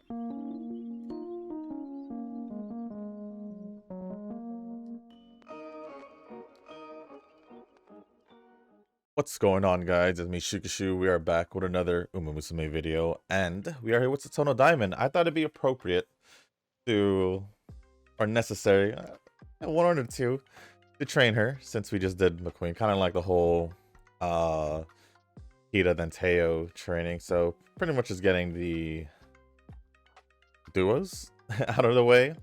What's going on, guys? It's me, Shukashu. We are back with another Musume video, and we are here with Satono Diamond. I thought it'd be appropriate to, or necessary, one or two, to train her, since we just did McQueen. Kind of like the whole Hida then Teo training. So pretty much just getting the duos out of the way.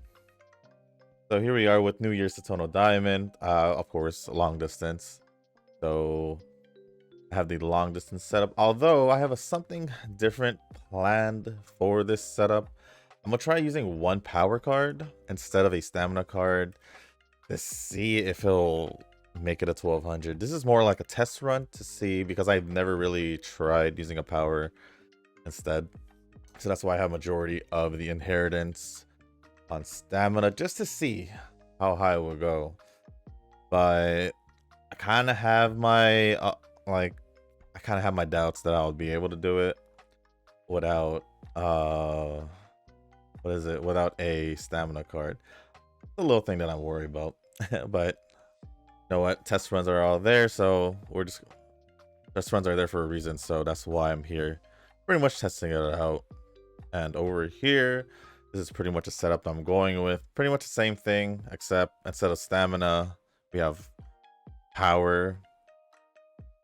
So here we are with New Year Satono Diamond. Of course, long distance. So have the long distance setup, although I have something different planned for this setup. I'm gonna try using one power card instead of a stamina card to see if he'll make it a 1200. This is more like a test run to see, because I've never really tried using a power instead, so that's why I have majority of the inheritance on stamina, just to see how high it will go. But I kind of have my I kind of have my doubts that I'll be able to do it without without a stamina card. It's a little thing that I'm worried about. But you know what, test runs are all there, so test runs are there for a reason, so that's why I'm here pretty much testing it out. And over here, this is pretty much a setup I'm going with. Pretty much the same thing, except instead of stamina we have power.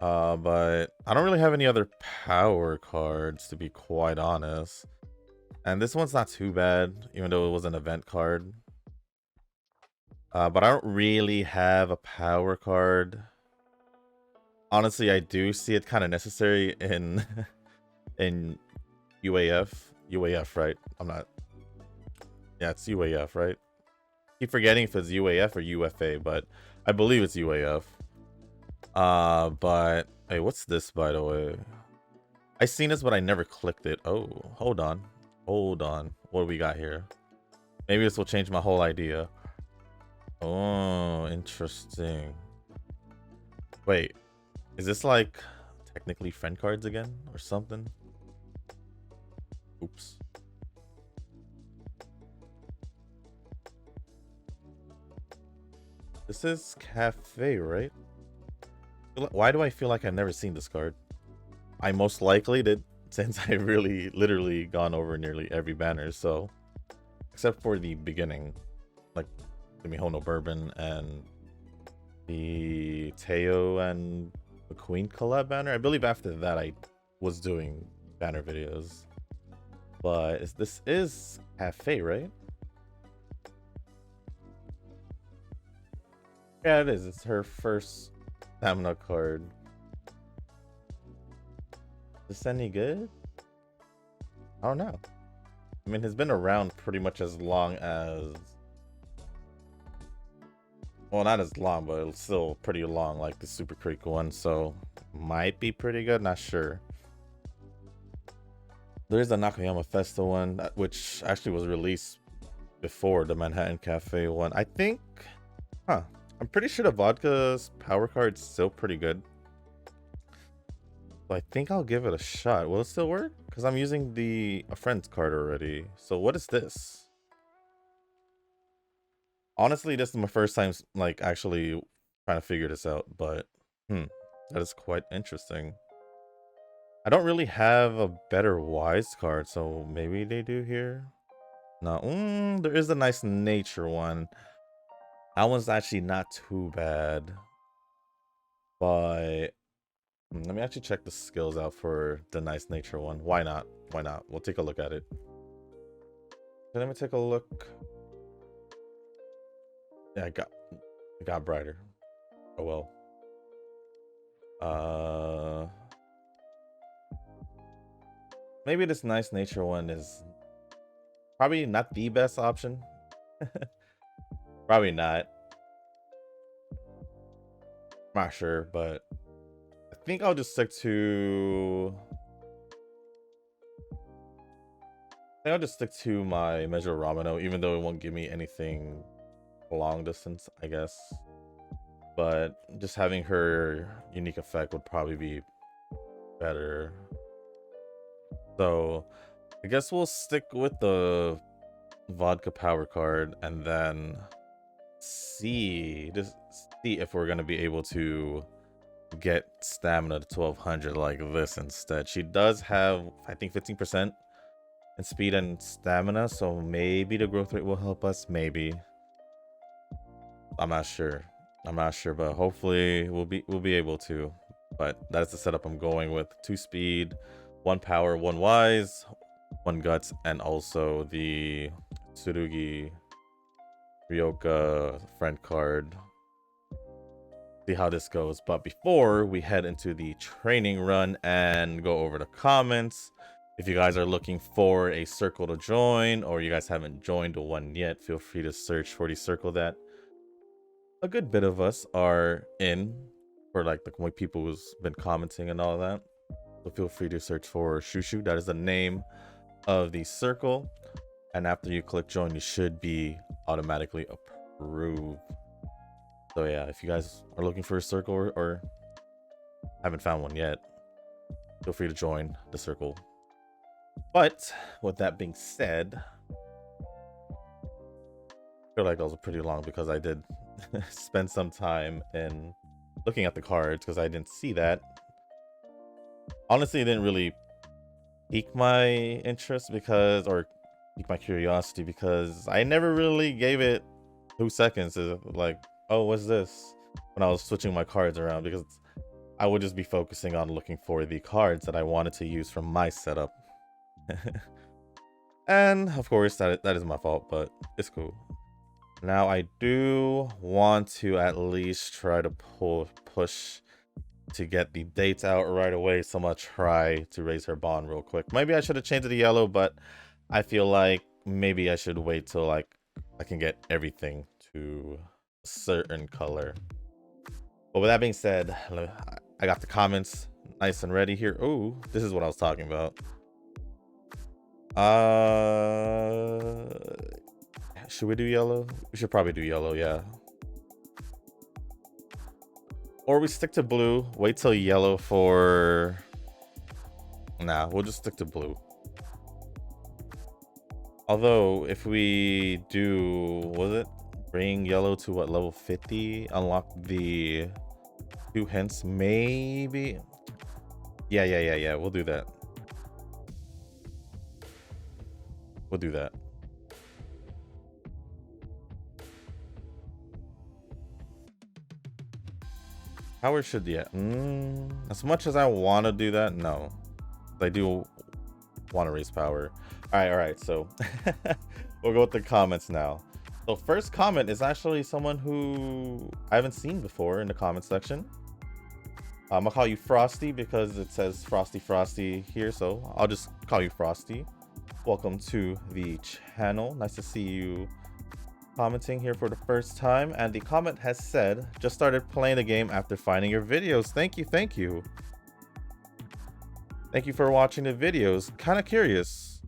But I don't really have any other power cards, to be quite honest. And this one's not too bad, even though it was an event card. But I don't really have a power card. Honestly, I do see it kind of necessary in in UAF. UAF, right? Yeah, it's UAF, right? Keep forgetting if it's UAF or UFA, but I believe it's UAF. But hey, what's this, by the way? I seen this, but I never clicked it. Oh, hold on. What do we got here? Maybe this will change my whole idea. Oh, interesting. Wait, is this like technically friend cards again or something? Oops. This is cafe, right? Why do I feel like I've never seen this card? I most likely did, since I've really literally gone over nearly every banner, so except for the beginning, like the Mihono Bourbon and the Teo and McQueen collab banner. I believe after that I was doing banner videos. But this is cafe, right? Yeah, it is. It's her first stamina card. Is this any good? I don't know. I mean, it's been around pretty much as long as, well, not as long, but it's still pretty long, like the Super Creek one, so might be pretty good, not sure. There's the Nakayama Festa one, which actually was released before the Manhattan Cafe one, I think. I'm pretty sure the vodka's power card's still pretty good. So I think I'll give it a shot. Will it still work? Because I'm using a friend's card already. So what is this? Honestly, this is my first time like actually trying to figure this out, but that is quite interesting. I don't really have a better wise card, so maybe they do here. No, there is a nice nature one. That one's actually not too bad, but let me actually check the skills out for the nice nature one. Why not? Why not? We'll take a look at it. So let me take a look. Yeah, it got brighter. Oh well. Maybe this nice nature one is probably not the best option. Probably not. I'm not sure, but I think I'll just stick to my Mejiro Ramino, even though it won't give me anything long distance, I guess. But just having her unique effect would probably be better. So I guess we'll stick with the vodka power card and then just see if we're gonna be able to get stamina to 1200 like this instead. She does have, I think, 15% in speed and stamina, so maybe the growth rate will help us. Maybe, I'm not sure, but hopefully we'll be able to. But that's the setup I'm going with: 2 speed, 1 power, 1 wise, 1 guts, and also the Tsurugi Ryoka friend card. See how this goes. But before we head into the training run and go over the comments, if you guys are looking for a circle to join, or you guys haven't joined one yet, feel free to search for the circle that a good bit of us are in, for like the people who's been commenting and all that. So feel free to search for Shushu. That is the name of the circle, and after you click join, you should be automatically approved. So yeah, if you guys are looking for a circle or haven't found one yet, feel free to join the circle. But with that being said, I feel like that was pretty long because I did spend some time in looking at the cards because I didn't see that. Honestly, it didn't really pique my interest or pique my curiosity because I never really gave it 2 seconds to like, oh, what's this, when I was switching my cards around, because I would just be focusing on looking for the cards that I wanted to use from my setup. And of course that is my fault, but it's cool. Now I do want to at least try to push to get the dates out right away, so I'm gonna try to raise her bond real quick. Maybe I should have changed it to yellow, but I feel like maybe I should wait till like I can get everything to a certain color. But with that being said, I got the comments nice and ready here. Oh, this is what I was talking about. Should we do yellow? We should probably do yellow, yeah. Or we stick to blue, wait till yellow for... Nah, we'll just stick to blue. Although, if we do... Was it? Bring yellow to what, level 50? Unlock the 2 hints, maybe? Yeah, we'll do that. We'll do that. Power should, yeah. As much as I want to do that, no. I do want to raise power. All right. So we'll go with the comments now. So first comment is actually someone who I haven't seen before in the comment section. I'm gonna call you Frosty because it says Frosty here, so I'll just call you Frosty. Welcome to the channel. Nice to see you commenting here for the first time. And the comment has said, just started playing the game after finding your videos. Thank you. Thank you for watching the videos. Kind of curious,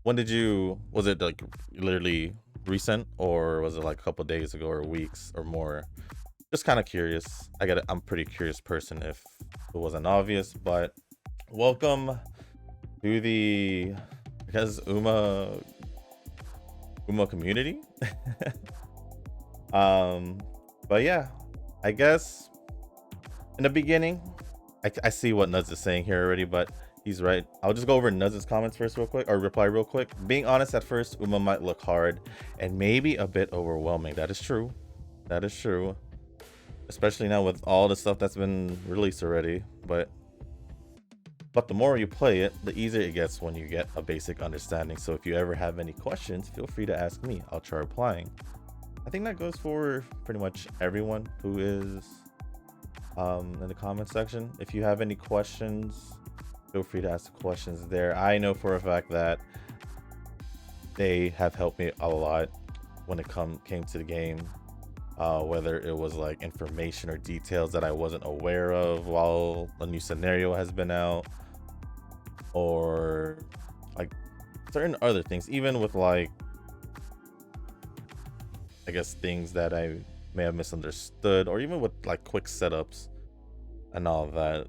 when did you, was it like literally recent, or was it like a couple days ago or weeks or more? Just kind of curious. I'm a pretty curious person if it wasn't obvious, but welcome to the, I guess, Uma community. But yeah, I guess in the beginning, I see what Nuds is saying here already, but he's right. I'll just go over Nuds' comments first real quick, or reply real quick. Being honest, at first Uma might look hard and maybe a bit overwhelming. That is true, especially now with all the stuff that's been released already, but the more you play it, the easier it gets when you get a basic understanding. So if you ever have any questions, feel free to ask me. I'll try replying. I think that goes for pretty much everyone who is in the comment section. If you have any questions, feel free to ask the questions there. I know for a fact that they have helped me a lot when it came to the game, whether it was like information or details that I wasn't aware of while a new scenario has been out, or like certain other things, even with like, I guess, things that I may have misunderstood, or even with like quick setups and all of that.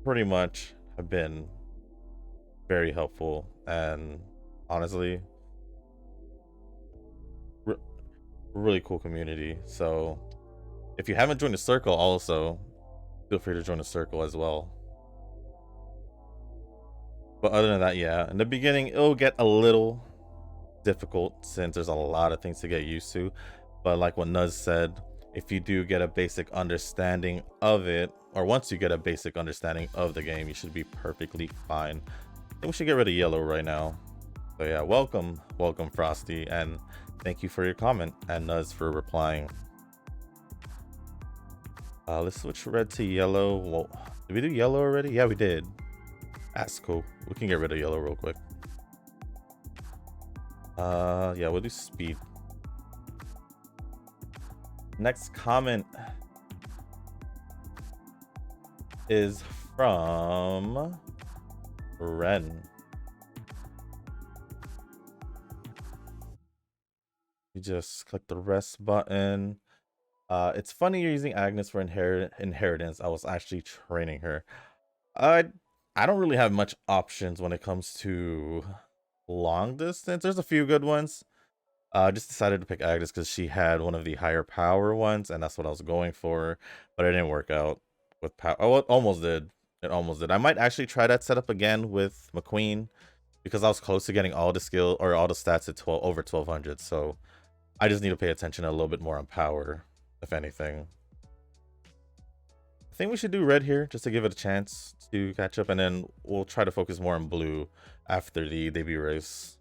Pretty much have been very helpful, and honestly, really cool community. So if you haven't joined the circle, also feel free to join the circle as well. But other than that, yeah, in the beginning it'll get a little difficult since there's a lot of things to get used to. But like what Nuz said, if you do get a basic understanding of it, or once you get a basic understanding of the game, you should be perfectly fine. I think we should get rid of yellow right now. So yeah, welcome Frosty, and thank you for your comment, and Nuz for replying. Let's switch red to yellow. Well, did we do yellow already? Yeah, we did. That's cool. We can get rid of yellow real quick. Yeah, we'll do speed. Next comment is from Ren. You just click the rest button. It's funny you're using Agnes for inheritance. I was actually training her. I don't really have much options when it comes to long distance. There's a few good ones. I just decided to pick Agnes because she had one of the higher power ones, and that's what I was going for. But it didn't work out with power. Oh, it almost did. It almost did. I might actually try that setup again with McQueen because I was close to getting all the skill or all the stats at over 1200. So I just need to pay attention a little bit more on power, if anything. I think we should do red here just to give it a chance to catch up, and then we'll try to focus more on blue after the debut race.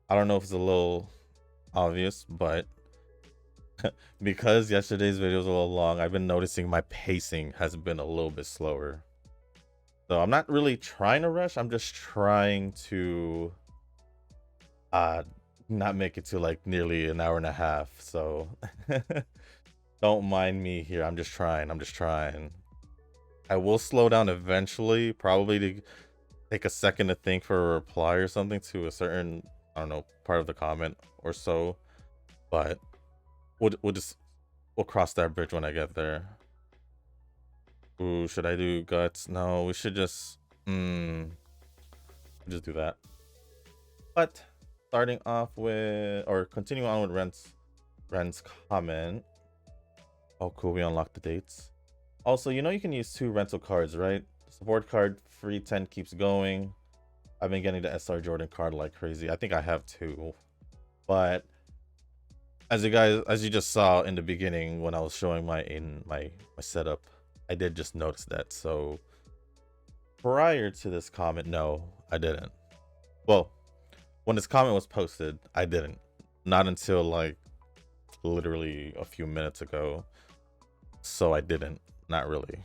I don't know if it's a little obvious, but because yesterday's video was a little long, I've been noticing my pacing has been a little bit slower. So I'm not really trying to rush. I'm just trying to not make it to like nearly an hour and a half. So don't mind me here. I'm just trying. I will slow down eventually, probably to take a second to think for a reply or something to a certain, I don't know, part of the comment or so. But we'll cross that bridge when I get there. Ooh, should I do guts? No, we should just do that. But starting off with, or continuing on with Ren's comment. Oh, cool, we unlocked the dates. Also, you know you can use 2 rental cards, right? Support card free 10 keeps going. I've been getting the SR Jordan card like crazy. I think I have 2. But as you just saw in the beginning when I was showing my setup, I did just notice that. So prior to this comment, no, I didn't. Well, when this comment was posted, I didn't. Not until like literally a few minutes ago. So I didn't. Not really.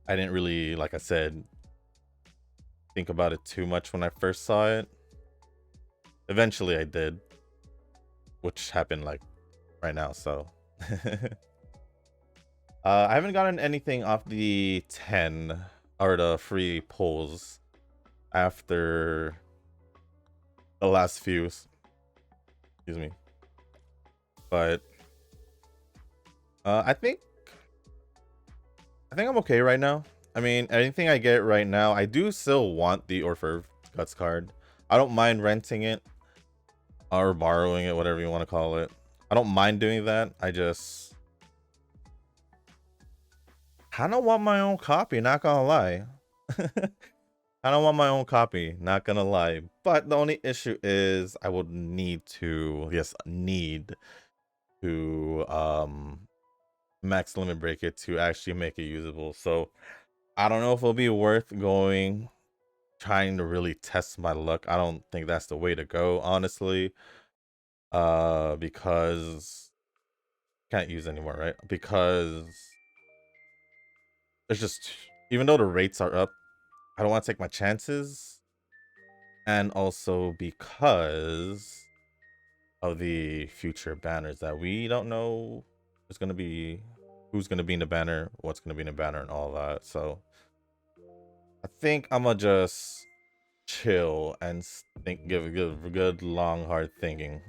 I didn't really, like I said, think about it too much when I first saw it. Eventually I did, which happened like right now. So I haven't gotten anything off the 10 or the free pulls after the last few. Excuse me. But I think I'm okay right now. I mean, anything I get right now, I do still want the Orpheus Guts card. I don't mind renting it or borrowing it, whatever you want to call it. I don't mind doing that. I just kind of want my own copy, not gonna lie. I don't want my own copy, not gonna lie. But the only issue is I would need to, max limit break it to actually make it usable. So I don't know if it'll be worth trying to really test my luck. I don't think that's the way to go, honestly. Because can't use anymore, right? Because there's just, even though the rates are up, I don't want to take my chances. And also because of the future banners that we don't know who's gonna be in the banner, what's gonna be in the banner, and all that. So I think I'm gonna just chill and give a good long hard thinking.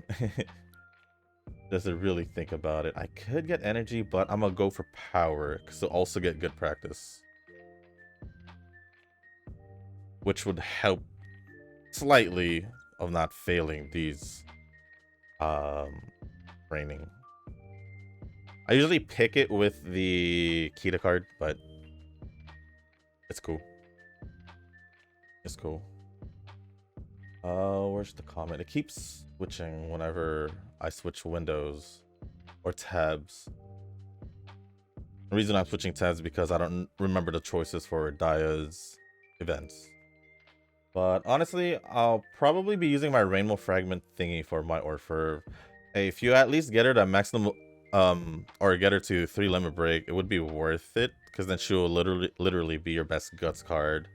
Doesn't really think about it. I could get energy, but I'm gonna go for power to also get good practice, which would help slightly of not failing these training. I usually pick it with the Kita card, but it's cool. It's cool. Where's the comment? It keeps switching whenever I switch windows or tabs. The reason I'm switching tabs is because I don't remember the choices for Daya's events. But honestly, I'll probably be using my rainbow fragment thingy for my Orpher. Hey, if you at least get her to maximum, or get her to 3 limit break, it would be worth it, because then she will literally be your best guts card.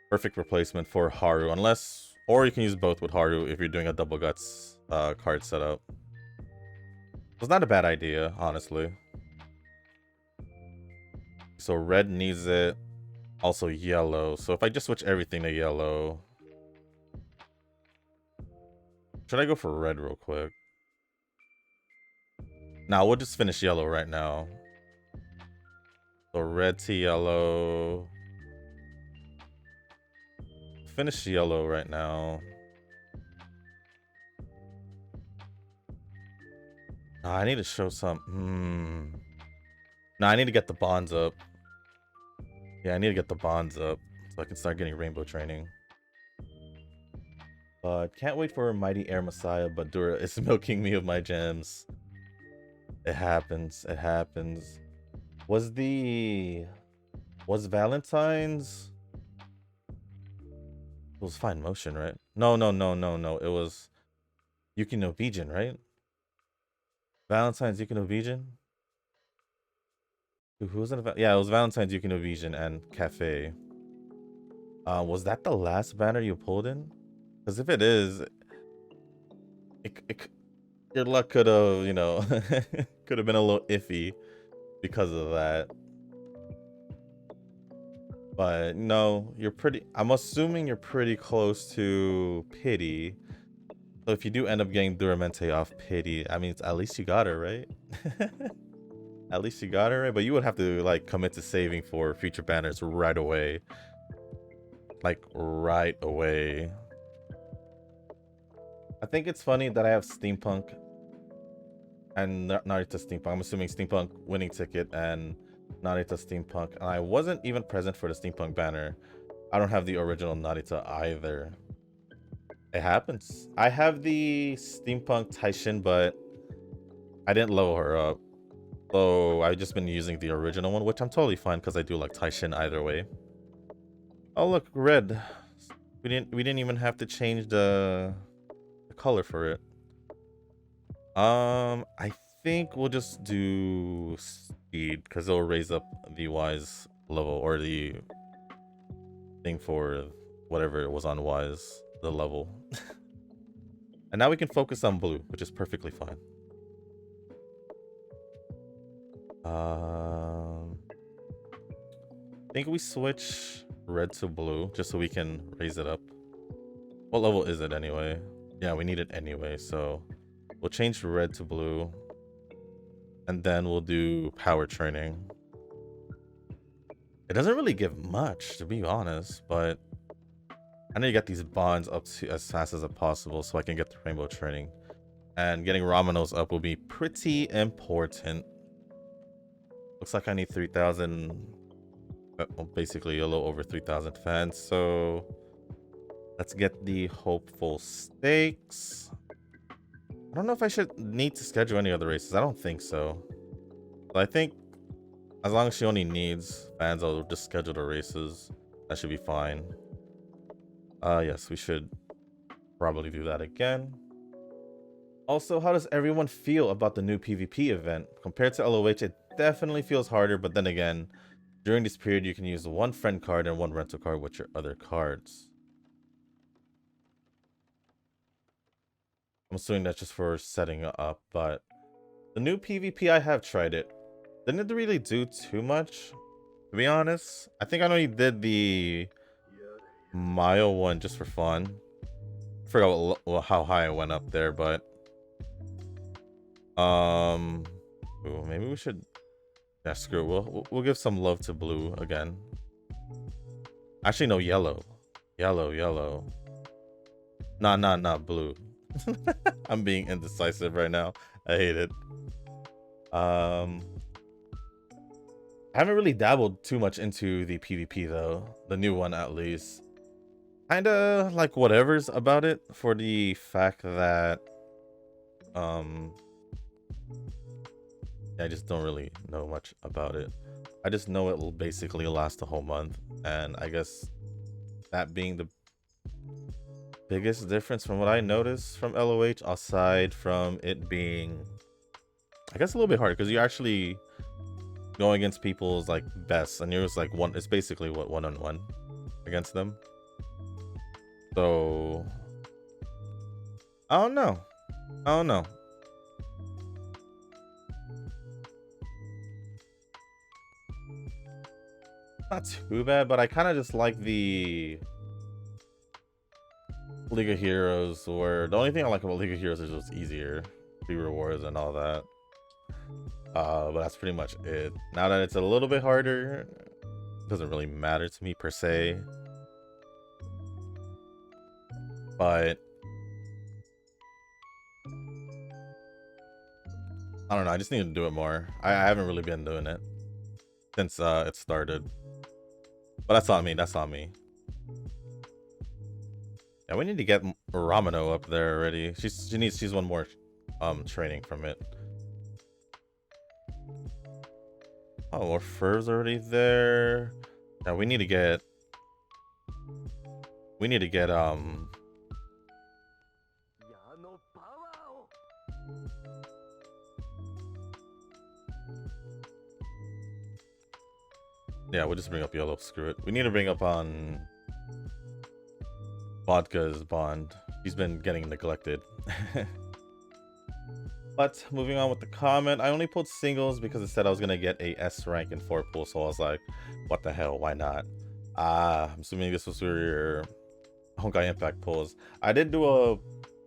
Perfect replacement for Haru, unless, or you can use both with Haru if you're doing a double guts card setup. It's not a bad idea, honestly. So red needs it. Also yellow. So if I just switch everything to yellow, should I go for red real quick? Now we'll just finish yellow right now. So red to yellow. Finish yellow right now. Oh, I need to show some. No, I need to get the bonds up. Yeah, I need to get the bonds up so I can start getting rainbow training. But can't wait for Mighty Air Messiah, but Dura is milking me of my gems. It happens. It happens. Was Valentine's? It was Fine Motion, right? No. It was Yuki no Bijin, right? Valentine's Yuki no Bijin? Who was in yeah, it was Valentine's Yuki no Bijin and Cafe. Was that the last banner you pulled in? Because if it is, your luck could have, you know, could have been a little iffy because of that. But no, you're pretty, I'm assuming you're pretty close to Pity. So if you do end up getting Duramente off Pity, I mean, at least you got her, right? At least you got her, right? But you would have to like commit to saving for future banners right away. Like right away. I think it's funny that I have Steampunk and Narita Steampunk. I'm assuming Steampunk winning ticket and Narita Steampunk. And I wasn't even present for the Steampunk banner. I don't have the original Narita either. It happens. I have the Steampunk Taishin, but I didn't level her up. So I've just been using the original one, which I'm totally fine because I do like Taishin either way. Oh look, red. We didn't even have to change the color for it. I think we'll just do speed because it'll raise up the wise level, or the thing for whatever it was on wise, the level. And now we can focus on blue, which is perfectly fine. I think we switch red to blue just so we can raise it up. What level is it anyway? Yeah, we need it anyway, so we'll change red to blue. And then we'll do power training. It doesn't really give much, to be honest, but I need to get these bonds up to as fast as possible so I can get the rainbow training. And getting Ramanos up will be pretty important. Looks like I need 3,000, basically a little over 3,000 fans. So let's get the hopeful stakes. I don't know if I should need to schedule any other races. I don't think so. But I think as long as she only needs fans, I'll just schedule the races. That should be fine. Yes, we should probably do that again. Also, how does everyone feel about the new PvP event? Compared to LOH, it definitely feels harder, but then again, during this period, you can use one friend card and one rental card with your other cards. I'm assuming that's just for setting up, but the new PvP, I have tried it. Didn't it really do too much, to be honest. I think I only did the mile one just for fun. I forgot how high I went up there, but Ooh, maybe we should. Yeah, screw it. We'll give some love to blue again. Actually, no, yellow. Yellow. Nah, blue. I'm being indecisive right now. I hate it. I haven't really dabbled too much into the PvP though. The new one at least. Kinda like whatever's about it for the fact that I just don't really know much about it. I just know it will basically last the whole month, and I guess that being the biggest difference from what I noticed from LOH, aside from it being, I guess, a little bit harder because you're actually going against people's like best, and you're just like one. It's basically what 1-on-1 against them. So I don't know. Not too bad, but I kind of just like the League of Heroes, where the only thing I like about League of Heroes is just easier, free rewards and all that. But that's pretty much it. Now that it's a little bit harder, it doesn't really matter to me per se. But I don't know, I just need to do it more. I haven't really been doing it since it started. But that's on me, Yeah, we need to get Ramino up there already. She's one more training from it. Oh, more furs already there. Now we need to get yeah, we'll just bring up yellow. Screw it. We need to bring up on Vodka's bond. He's been getting neglected. But moving on with the comment, I only pulled singles because it said I was gonna get a S rank in 4 pulls, so I was like, what the hell, why not? I'm assuming this was for your Honkai Impact pulls. I did do a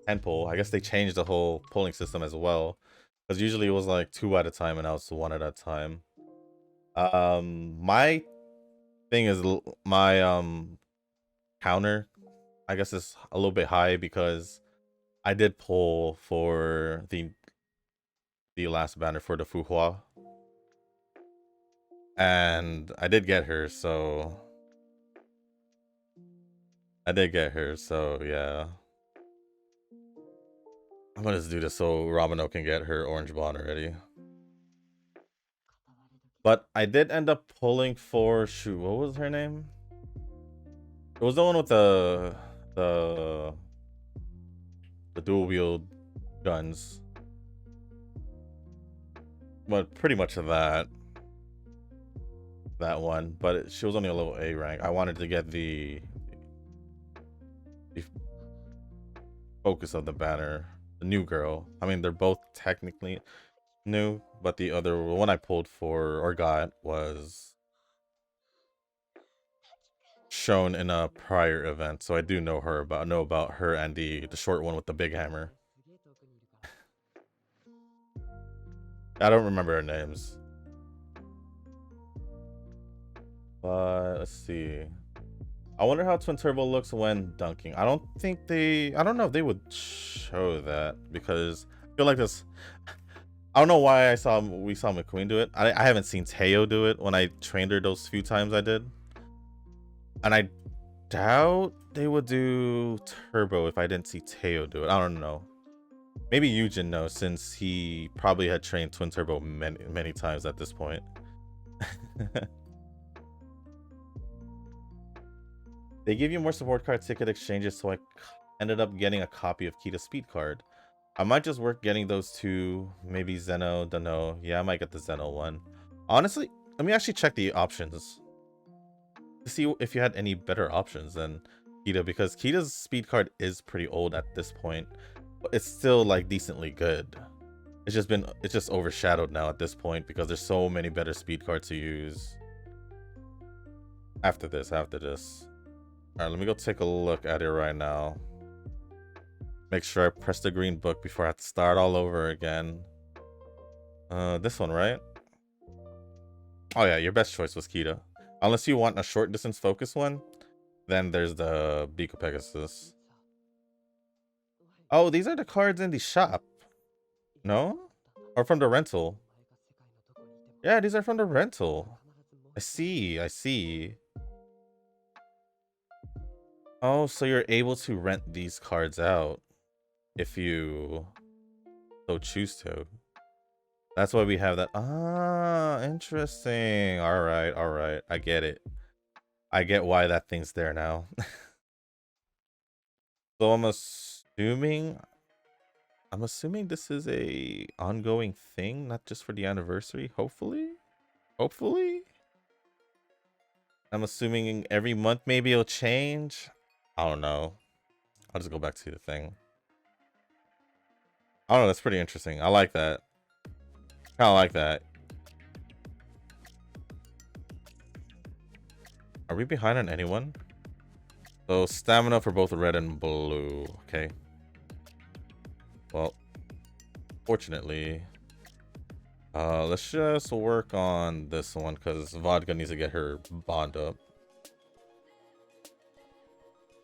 10 pull. I guess they changed the whole pulling system as well, because usually it was like 2 at a time and now it's 1 at a time. My thing is my counter, I guess, is a little bit high because I did pull for the last banner for the Fuhua, and I did get her, so yeah. I'm gonna just do this so Ramino can get her orange bond already. But I did end up pulling for, shoot, what was her name? It was the one with the dual wield guns. But pretty much that one. But she was only a level A rank. I wanted to get the focus of the banner, the new girl. I mean, they're both technically new, but the other one I pulled for or got was shown in a prior event, so I do know about her and the short one with the big hammer. I don't remember their names, but let's see. I wonder how Twin Turbo looks when dunking. I don't know if they would show that, because I feel like this. I don't know why we saw McQueen do it. I haven't seen Teo do it when I trained her those few times I did. And I doubt they would do Turbo if I didn't see Teo do it. I don't know. Maybe Eugen knows, since he probably had trained Twin Turbo many times at this point. They give you more support card ticket exchanges, so I ended up getting a copy of Kita Speed card. I might just work getting those two. Maybe Zeno, Dano. Yeah, I might get the Zeno one. Honestly, let me actually check the options to see if you had any better options than Kita, because Kita's speed card is pretty old at this point, but it's still like decently good. It's just overshadowed now at this point because there's so many better speed cards to use. After this. Alright, let me go take a look at it right now. Make sure I press the green book before I have to start all over again. This one, right? Oh yeah, your best choice was Kita. Unless you want a short distance focus one, then there's the Beak of Pegasus. Oh, these are the cards in the shop. No? Or from the rental? Yeah, these are from the rental. I see, I see. Oh, so you're able to rent these cards out if you so choose to. That's why we have that. Ah, interesting. All right, all right. I get it. I get why that thing's there now. So I'm assuming this is a ongoing thing, not just for the anniversary. Hopefully. Hopefully. I'm assuming every month maybe it'll change. I don't know. I'll just go back to the thing. I don't know. That's pretty interesting. I like that. Kind of like that. Are we behind on anyone? So stamina for both red and blue. Okay. Well, fortunately, let's just work on this one because Vodka needs to get her bond up.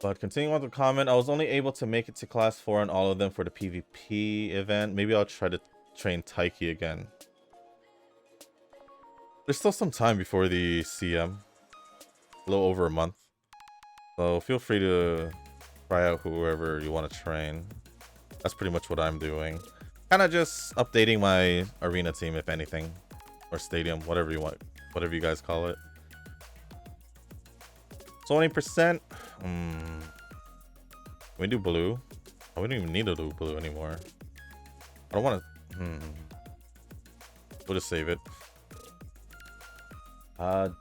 But continuing on the comment, I was only able to make it to class 4 on all of them for the PvP event. Maybe I'll try to train Taiki again. There's still some time before the CM. A little over a month. So feel free to try out whoever you want to train. That's pretty much what I'm doing. Kind of just updating my arena team, if anything. Or stadium, whatever you want. Whatever you guys call it. 20%. We do blue. Oh, we don't even need to do blue anymore. I don't want to. We'll just save it.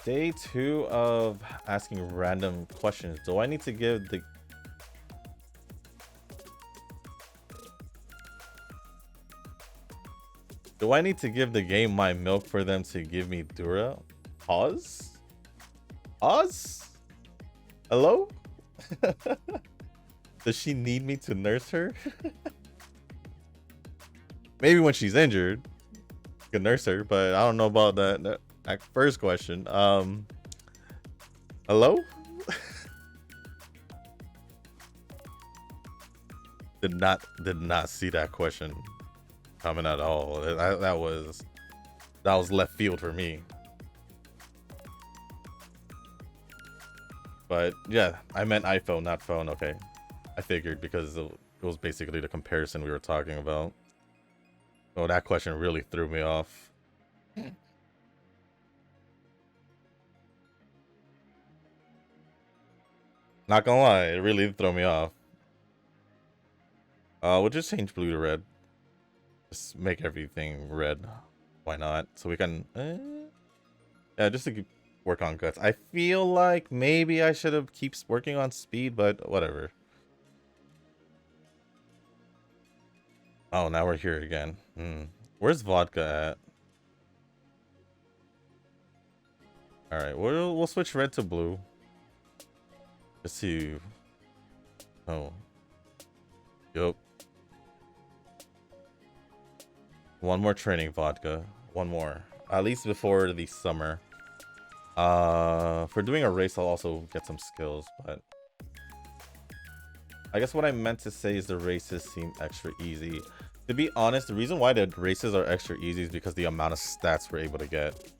Day 2 of asking random questions. Do I need to give the... Do I need to give the game my milk for them to give me Dura? Oz? Oz? Hello? Does she need me to nurse her? Maybe when she's injured, you can nurse her, but I don't know about that first question. Hello? Did not see that question coming at all. That was left field for me. But yeah, I meant iPhone, not phone. Okay, I figured because it was basically the comparison we were talking about. Oh, that question really threw me off. Not gonna lie, it really did throw me off. We'll just change blue to red. Just make everything red. Why not? So we can... yeah, just to work on guts. I feel like maybe I should have keeps working on speed, but whatever. Oh, now we're here again. Where's Vodka at? Alright, we'll switch red to blue. Just to... Oh. Yup. One more training, Vodka. One more. At least before the summer. For doing a race, I'll also get some skills, but... I guess what I meant to say is the races seem extra easy. To be honest, the reason why the races are extra easy is because the amount of stats we're able to get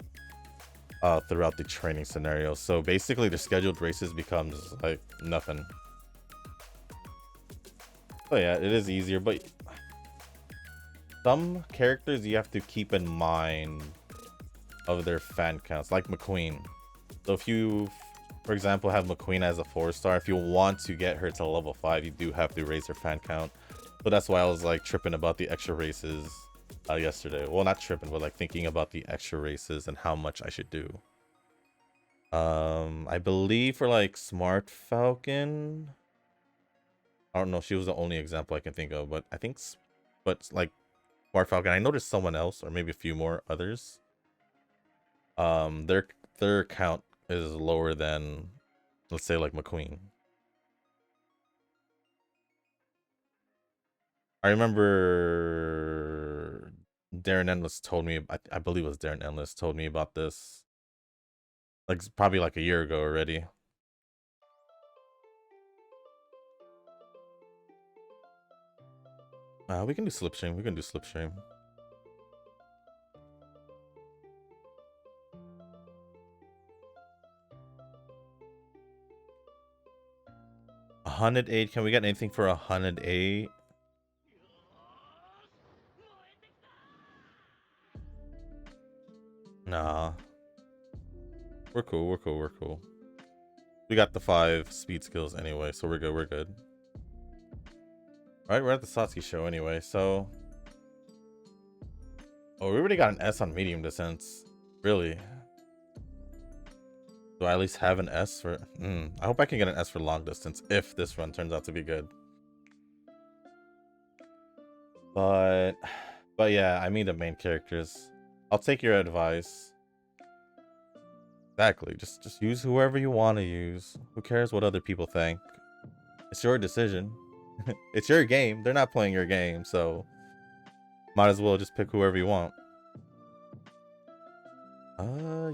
throughout the training scenario. So basically, the scheduled races becomes like nothing. So yeah, it is easier, but some characters you have to keep in mind of their fan counts, like McQueen. So if you, for example, have McQueen as a 4-star, if you want to get her to level 5, you do have to raise her fan count. So that's why I was like tripping about the extra races yesterday. Well, not tripping, but like thinking about the extra races and how much I should do. I believe for like Smart Falcon, I don't know, she was the only example I can think of, but I think, but like Smart Falcon, I noticed someone else or maybe a few more others. Their count is lower than, let's say, like McQueen. I remember Darren Endless told me. I believe it was Darren Endless told me about this. Like probably like a year ago already. We can do slipstream. We can do slipstream. $108. Can we get anything for $108? Nah. We're cool. We're cool. We're cool. We got the 5 speed skills anyway, so we're good. We're good. All right, we're at the Satsuki show anyway, so. Oh, we already got an S on medium distance. Really? Do I at least have an S for? I hope I can get an S for long distance if this run turns out to be good. But yeah, I mean the main characters. I'll take your advice. Exactly. Just use whoever you want to use. Who cares what other people think? It's your decision. It's your game. They're not playing your game, so might as well just pick whoever you want.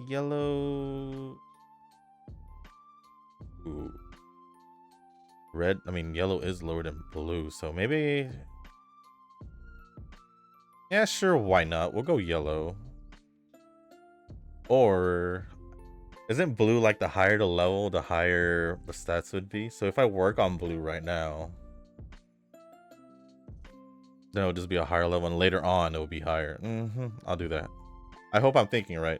Yellow. Ooh. Red. I mean, yellow is lower than blue, so maybe. Yeah, sure. Why not? We'll go yellow. Or isn't blue like the higher the level, the higher the stats would be? So if I work on blue right now, then it would just be a higher level, and later on it will be higher. I'll do that. I hope I'm thinking right.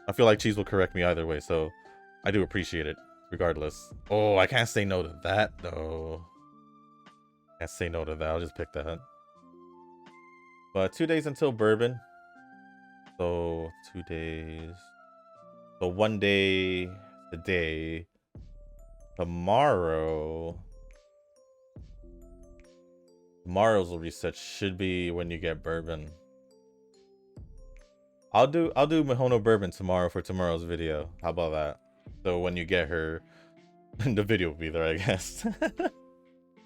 I feel like Cheese will correct me either way, so I do appreciate it regardless. Oh, I can't say no to that though. Can't say no to that. I'll just pick that. But 2 days until bourbon. So 2 days. So 1 day today. Tomorrow's reset should be when you get bourbon. I'll do Mihono bourbon tomorrow for tomorrow's video. How about that? So when you get her, the video will be there, I guess.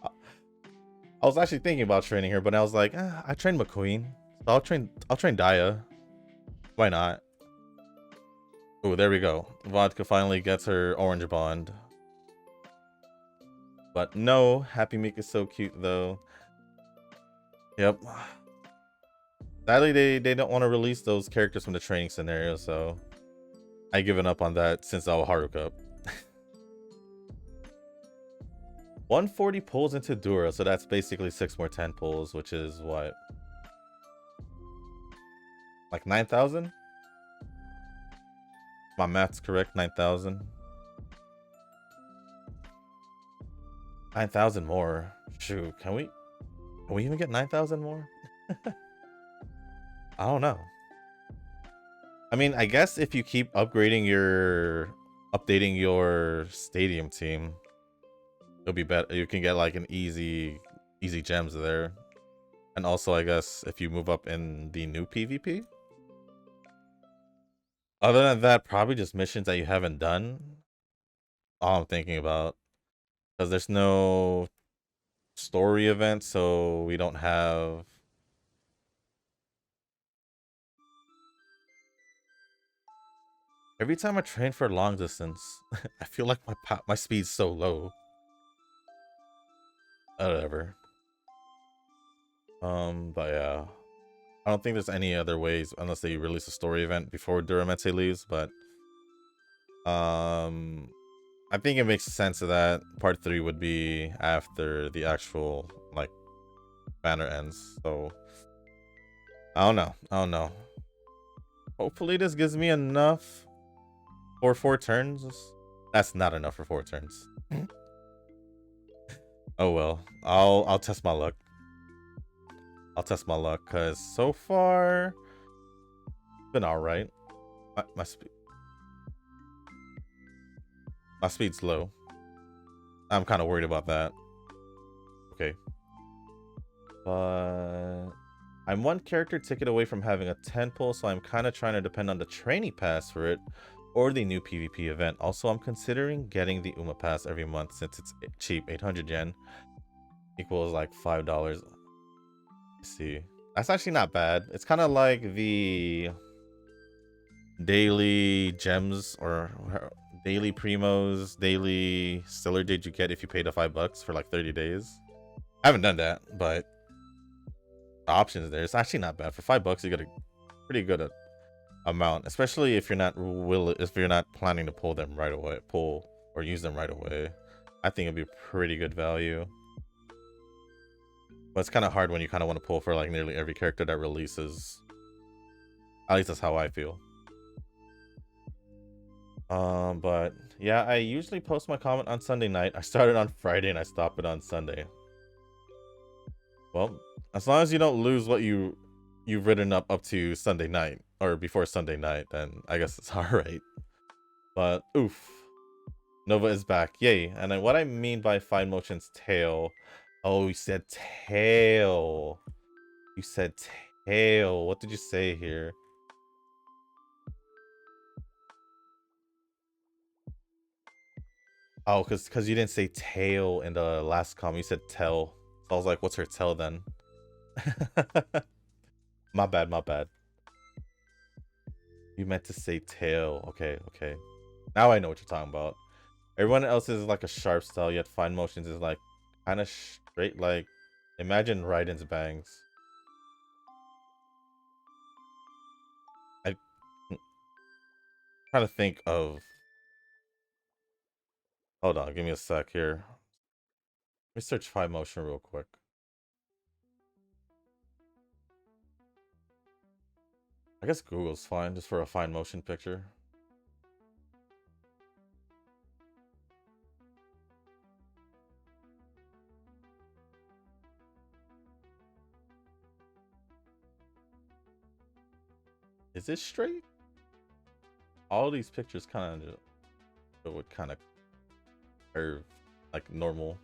I was actually thinking about training her, but I was like, I trained McQueen, so I'll train Daya. Why not? Oh, there we go. Vodka finally gets her orange bond. But no, Happy Meek is so cute though. Yep. Sadly, they don't want to release those characters from the training scenario, so I given up on that since our Haru Cup. 140 pulls into Dura, so that's basically 6 more 10 pulls, which is what? Like 9,000? My math's correct, 9,000. 9,000 more. Shoot, can we even get 9,000 more? I don't know. I mean, I guess if you keep updating your stadium team, it'll be better. You can get like an easy gems there. And also, I guess if you move up in the new PvP. Other than that, probably just missions that you haven't done. All I'm thinking about. Because there's no story event, so we don't have. Every time I train for long distance, I feel like my speed's so low. Whatever. But yeah. I don't think there's any other ways unless they release a story event before Duramete leaves, but I think it makes sense that part 3 would be after the actual like banner ends. So I don't know. Hopefully this gives me enough for 4 turns. That's not enough for 4 turns. Oh well. I'll test my luck. I'll test my luck because so far it's been alright. My speed's low. I'm kind of worried about that. Okay. But I'm 1 character ticket away from having a 10 pull, so I'm kind of trying to depend on the trainee pass for it or the new PvP event. Also, I'm considering getting the Uma pass every month since it's cheap. 800 yen equals like $5. Let's see. That's actually not bad. It's kind of like the daily gems or daily primos, daily stiller did you get if you paid the $5 for like 30 days. I haven't done that, but the options there. It's actually not bad. For $5, you get a pretty good amount, especially if you're not planning to pull them right away, pull or use them right away. I think it'd be pretty good value. But it's kind of hard when you kind of want to pull for like nearly every character that releases. At least that's how I feel. But yeah, I usually post my comment on Sunday night. I started on Friday and I stop it on Sunday. Well, as long as you don't lose what you've written up to Sunday night or before Sunday night, then I guess it's all right. But oof, Nova is back, yay! And then what I mean by fine motion's tail. Oh, you said tail. You said tail. What did you say here? Oh, because you didn't say tail in the last comment. You said tell. So I was like, what's her tell then? My bad, my bad. You meant to say tail. Okay, okay. Now I know what you're talking about. Everyone else is like a sharp style, yet fine motions is like kind of straight. Like, imagine Raiden's bangs. I'm trying to think of. Hold on, give me a sec here. Let me search fine motion real quick. I guess Google's fine just for a fine motion picture. Is this straight? All these pictures kind of would kind of curve like normal.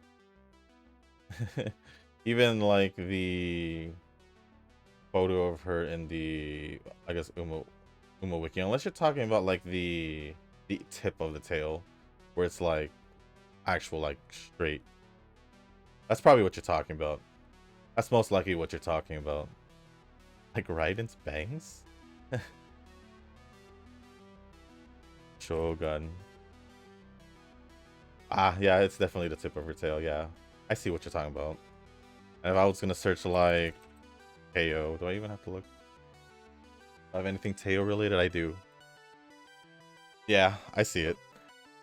Even like the photo of her in the, I guess, Uma wiki, unless you're talking about like the tip of the tail where it's like actual like straight. That's probably what you're talking about. That's most likely what you're talking about. Like Raiden's bangs? Shogun. Ah, yeah, it's definitely the tip of her tail, yeah. I see what you're talking about. And if I was gonna search like Teo, do I even have to look? Do I have anything Teo related? I do. Yeah, I see it.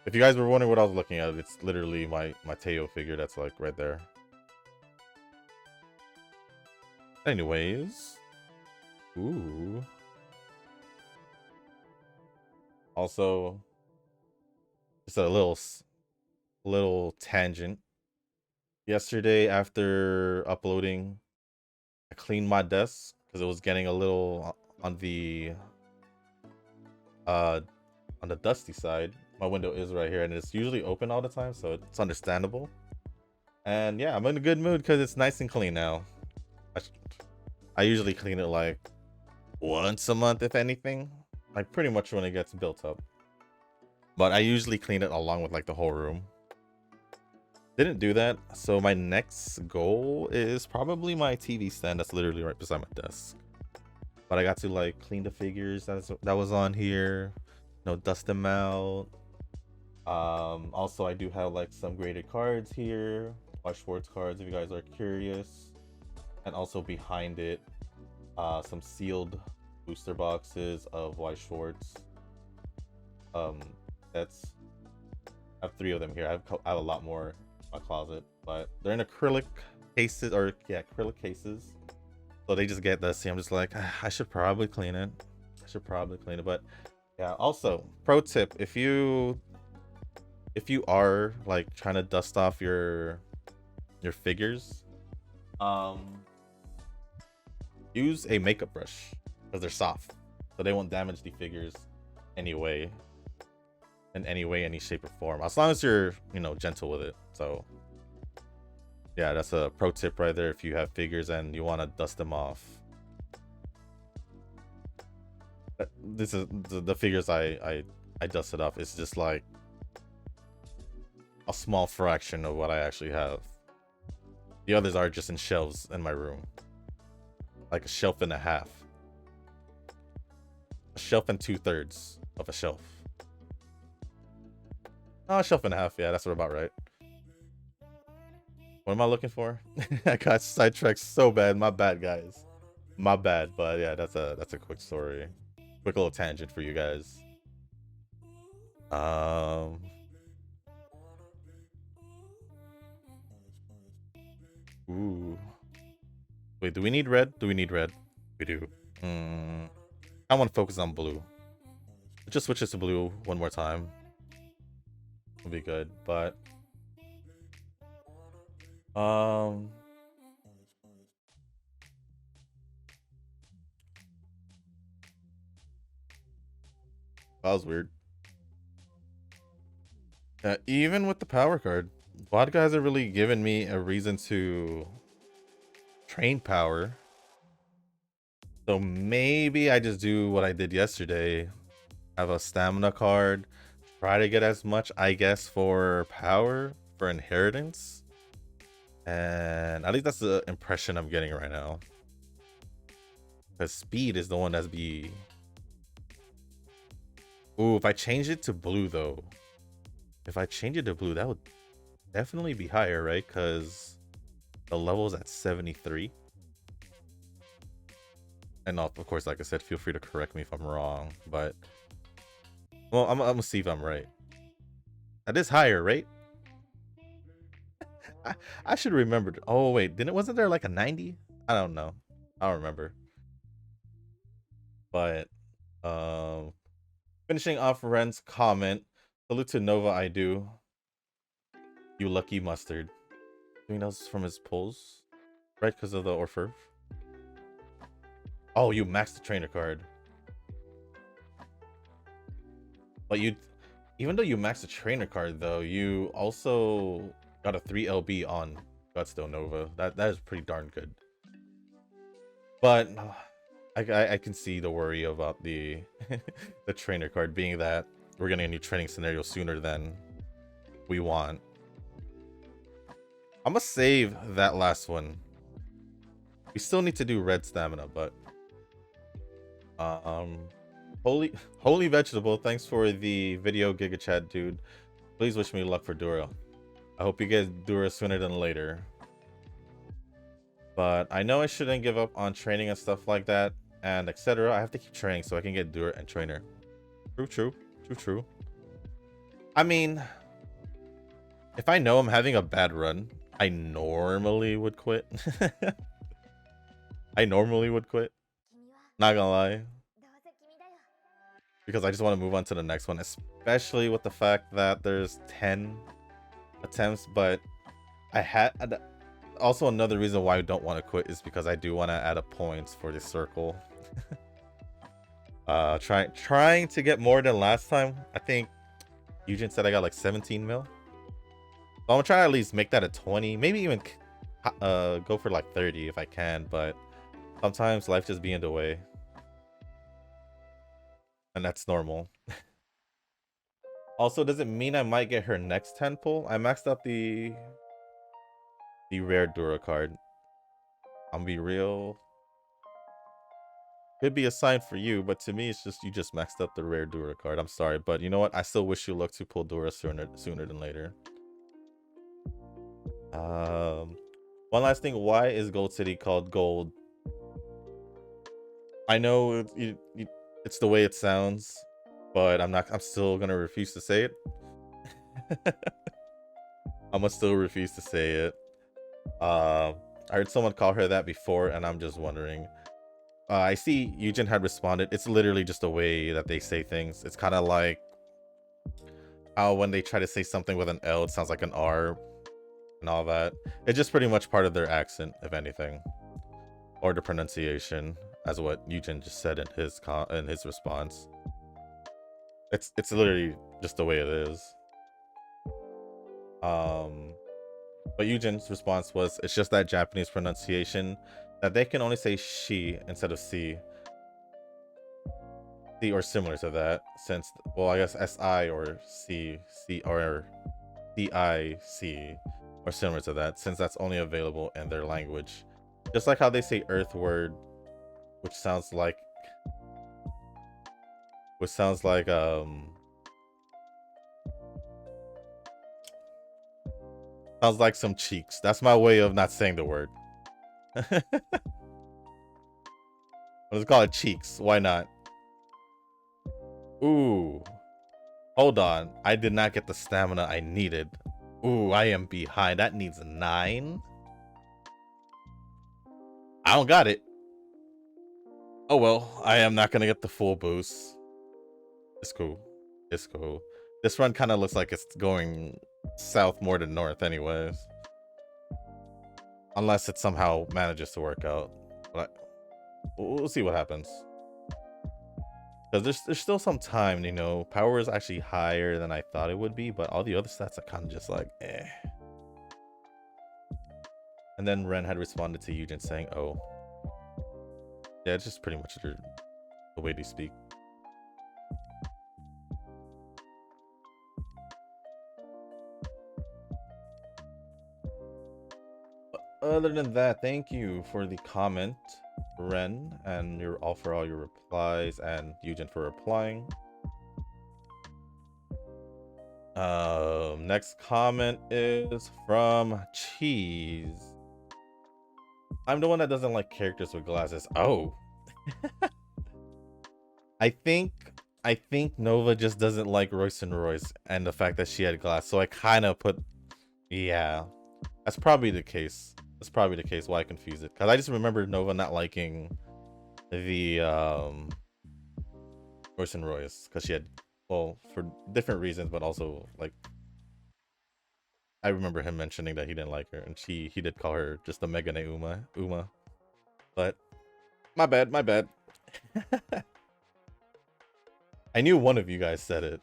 If you guys were wondering what I was looking at, it's literally my Teo figure that's like right there. Anyways. Ooh. Also, just a little tangent. Yesterday after uploading, I cleaned my desk because it was getting a little on the dusty side. My window is right here and it's usually open all the time, so it's understandable. And yeah, I'm in a good mood because it's nice and clean now. I usually clean it like once a month, if anything, like pretty much when it gets built up. But I usually clean it along with like the whole room. Didn't do that, so my next goal is probably my TV stand that's literally right beside my desk. But I got to like clean the figures that was on here, you know, dust them out. Also I do have like some graded cards here, Watch Schwartz cards if you guys are curious, and also behind it some sealed booster boxes of White Schwartz. That's I have 3 of them here. I have a lot more in my closet, but they're in acrylic cases, or yeah, acrylic cases. So they just get dusty. I'm just like, I should probably clean it. But yeah, also pro tip, if you are like trying to dust off your figures, use a makeup brush because they're soft, so they won't damage the figures anyway, in any shape or form, as long as you're, you know, gentle with it. So yeah, that's a pro tip right there if you have figures and you want to dust them off. This is the figures I dusted off. It's just like a small fraction of what I actually have. The others are just in shelves in my room. like a shelf and a half. A shelf and 2/3 of a shelf. Oh, a shelf and a half. Yeah, that's about right. What am I looking for? I got sidetracked so bad. My bad, guys. My bad. But yeah, that's a quick story. Quick little tangent for you guys. Ooh. Wait, do we need red? Do we need red? We do. I want to focus on blue. Just switch this to blue one more time. Will be good, but that was weird. Even with the power card, vodka hasn't really given me a reason to train power. So maybe I just do what I did yesterday. Have a stamina card. Try to get as much, I guess, for power, for inheritance. And at least that's the impression I'm getting right now. Because speed is the one that's be... Ooh, if I change it to blue, though. If I change it to blue, that would definitely be higher, right? Because the level's at 73. And of course, like I said, feel free to correct me if I'm wrong. But, well, I'm gonna see if I'm right. That is higher, right? I should remember. Oh, wait. Wasn't there like a 90? I don't know. I don't remember. But, finishing off Ren's comment. Salute to Nova, I do. You lucky mustard. Doing those from his pulls, right? Because of the Orfurf. Oh, you maxed the trainer card. But even though you maxed the trainer card, though, you also got a 3 LB on Gutstone Nova. That is pretty darn good. But I can see the worry about the the trainer card, being that we're getting a new training scenario sooner than we want. I'm gonna save that last one. We still need to do red stamina, but holy vegetable, thanks for the video, Giga Chat dude. Please wish me luck for Dura. I hope you get Dura sooner than later. But I know I shouldn't give up on training and stuff like that and etc. I have to keep training so I can get Dura and trainer. True. I mean, if I know I'm having a bad run, I normally would quit. Not gonna lie. Because I just want to move on to the next one, especially with the fact that there's 10 attempts. But I had also another reason why I don't want to quit is because I do want to add up points for this circle. Trying to get more than last time. I think Eugen said I got like 17 mil. So I'm gonna try to at least make that a 20, maybe even go for like 30 if I can, but sometimes life just be in the way. And that's normal. Also, does it mean I might get her next 10 pull? I maxed out the rare Dura card. I'm gonna be real. Could be a sign for you, but to me, it's just you just maxed up the rare Dura card. I'm sorry, but you know what? I still wish you luck to pull Dura sooner than later. One last thing. Why is Gold City called Gold? I know it's the way it sounds, but I'm still gonna refuse to say it. I'm gonna still refuse to say it. I heard someone call her that before, and I'm just wondering. I see Eugen had responded. It's literally just a way that they say things. It's kind of like how when they try to say something with an L, it sounds like an R and all that. It's just pretty much part of their accent, if anything, or the pronunciation, as what Eugen just said in his response. It's literally just the way it is. But Eugen's response was, it's just that Japanese pronunciation that they can only say she instead of C. C or similar to that, since, well, I guess SI or C or CIC or similar to that, since that's only available in their language. Just like how they say earth word which sounds like sounds like some cheeks. That's my way of not saying the word. Let's call it cheeks. Why not? Ooh. Hold on. I did not get the stamina I needed. Ooh, I am behind. That needs 9. I don't got it. Oh well, I am not gonna get the full boost. It's cool. It's cool. This run kind of looks like it's going south more than north anyways. Unless it somehow manages to work out. But we'll see what happens. Because there's still some time, you know. Power is actually higher than I thought it would be, but all the other stats are kind of just like, eh. And then Ren had responded to Eugen saying, oh. Yeah, it's just pretty much the way they speak. Other than that, thank you for the comment, Ren, and for all your replies, and Eugen for replying. Next comment is from Cheese. I'm the one that doesn't like characters with glasses. Oh. I think Nova just doesn't like Royce and Royce and the fact that she had glass. So I kind of put, yeah, that's probably the case. That's probably the case why I confuse it. Because I just remember Nova not liking the Royce and Royce because she had, well, for different reasons, but also like I remember him mentioning that he didn't like her, and he did call her just a Megane Uma. But my bad. I knew one of you guys said it,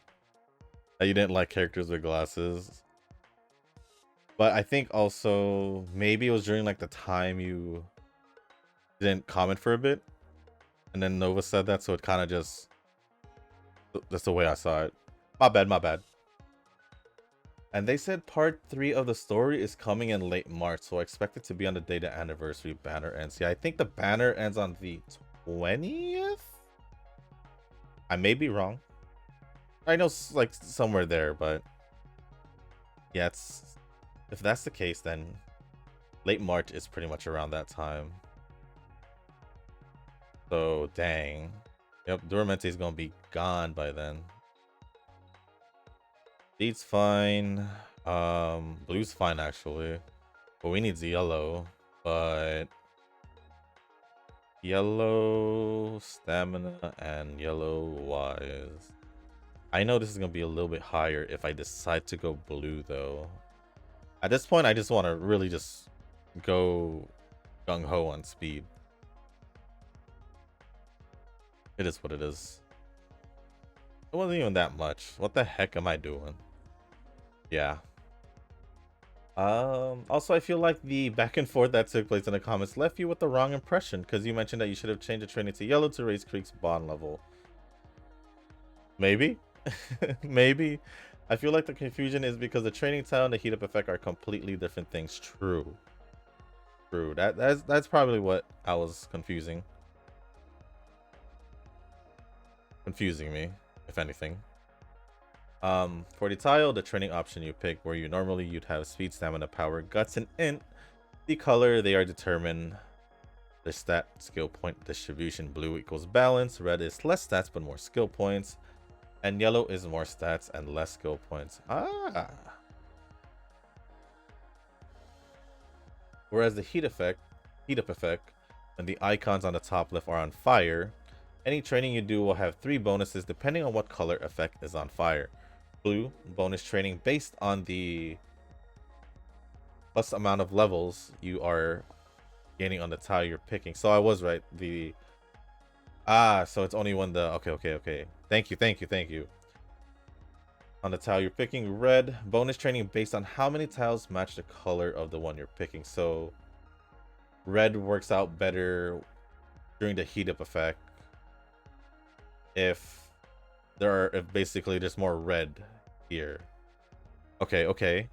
that you didn't like characters with glasses. But I think also maybe it was during like the time you didn't comment for a bit, and then Nova said that, so it kind of just, that's the way I saw it. My bad. And they said part 3 of the story is coming in late March, so I expect it to be on the day the anniversary banner ends. Yeah, I think the banner ends on the 20th? I may be wrong. I know it's like somewhere there, but yeah, if that's the case, then late March is pretty much around that time. So, dang. Yep, Duramente is going to be gone by then. Beat's fine. Blue's fine actually. But we need yellow. But yellow stamina and yellow wise. I know this is gonna be a little bit higher if I decide to go blue though. At this point, I just want to really just go gung-ho on speed. It is what it is. It wasn't even that much. What the heck am I doing? Yeah. Also, I feel like the back and forth that took place in the comments left you with the wrong impression, because you mentioned that you should have changed the training to yellow to raise Creek's bond level. Maybe. Maybe. I feel like the confusion is because the training tile and the heat up effect are completely different things. True. That's probably what I was confusing me, if anything. For the tile, the training option you pick, where you'd have speed, stamina, power, guts, and int. The color, they are determined. The stat skill point distribution. Blue equals balance. Red is less stats but more skill points. And yellow is more stats and less skill points. Ah. Whereas the heat up effect, and the icons on the top left are on fire. Any training you do will have 3 bonuses depending on what color effect is on fire. Blue, bonus training based on the plus amount of levels you are gaining on the tile you're picking. So I was right. So it's only when the okay. Thank you. On the tile you're picking. Red, bonus training based on how many tiles match the color of the one you're picking. So red works out better during the heat up effect if basically there's more red here. Okay.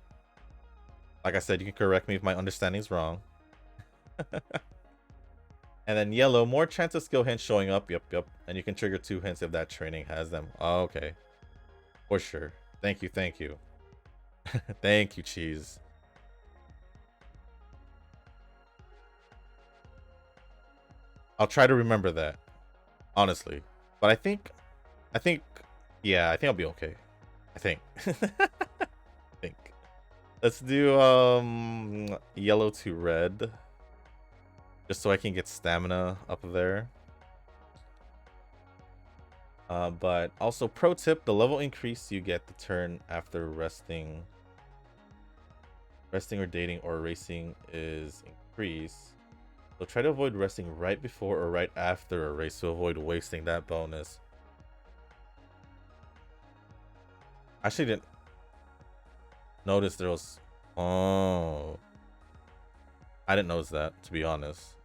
Like I said, you can correct me if my understanding is wrong. And then yellow, more chance of skill hints showing up. Yep, yep. And you can trigger 2 hints if that training has them. Oh, okay. For sure. Thank you, thank you. Thank you, cheese. I'll try to remember that, honestly. But I think, yeah, I think I'll be okay. I think. I think. Let's do yellow to red. Just so I can get stamina up there. But also, pro tip, the level increase you get the turn after resting or dating or racing is increased. So try to avoid resting right before or right after a race to avoid wasting that bonus. I actually didn't notice there was... Oh. I didn't notice that, to be honest.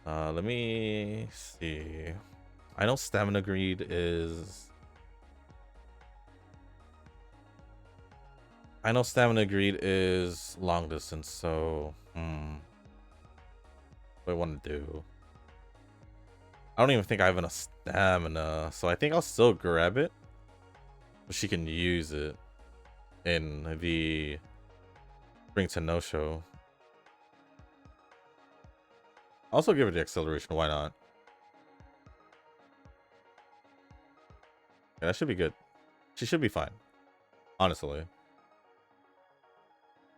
Let me see. I know stamina greed is... long distance, so... What do I want to do? I don't even think I have enough stamina, so I think I'll still grab it. But she can use it in the Bring to No Show. Also give her the acceleration, why not? Yeah, that should be good. She should be fine, honestly.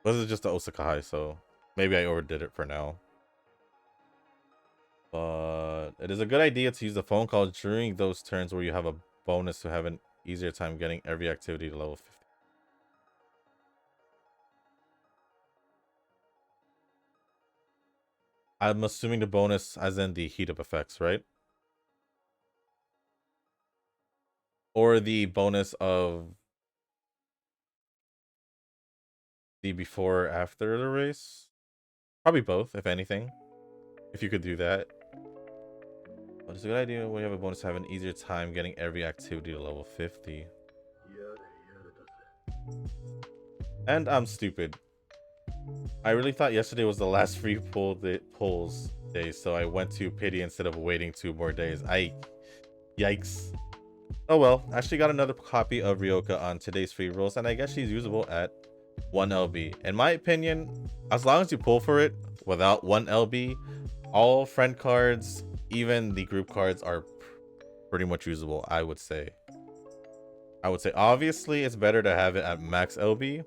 This is just the Osaka high, so maybe I overdid it for now. But it is a good idea to use the phone call during those turns where you have a bonus to have an easier time getting every activity to level 50. I'm assuming the bonus as in the heat up effects, right? Or the bonus of the before after the race? Probably both, if anything. If you could do that. But it's a good idea when you have a bonus to have an easier time getting every activity to level 50. And I'm stupid. I really thought yesterday was the last free pulls day, so I went to pity instead of waiting 2 more days. Yikes. Oh well, I actually got another copy of Ryoka on today's free rolls, and I guess she's usable at 1 LB. In my opinion, as long as you pull for it without 1 LB, all friend cards, even the group cards, are pretty much usable, I would say. Obviously it's better to have it at max LB,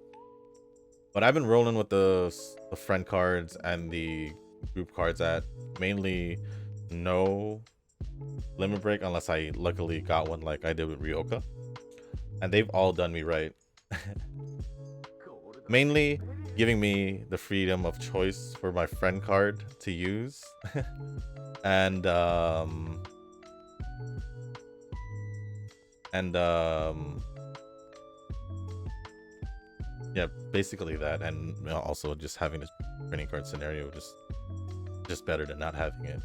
but I've been rolling with the friend cards and the group cards at mainly no limit break, unless I luckily got one like I did with Ryoka, and they've all done me right. Mainly giving me the freedom of choice for my friend card to use. and yeah, basically that. And you know, also just having this training card scenario just better than not having it.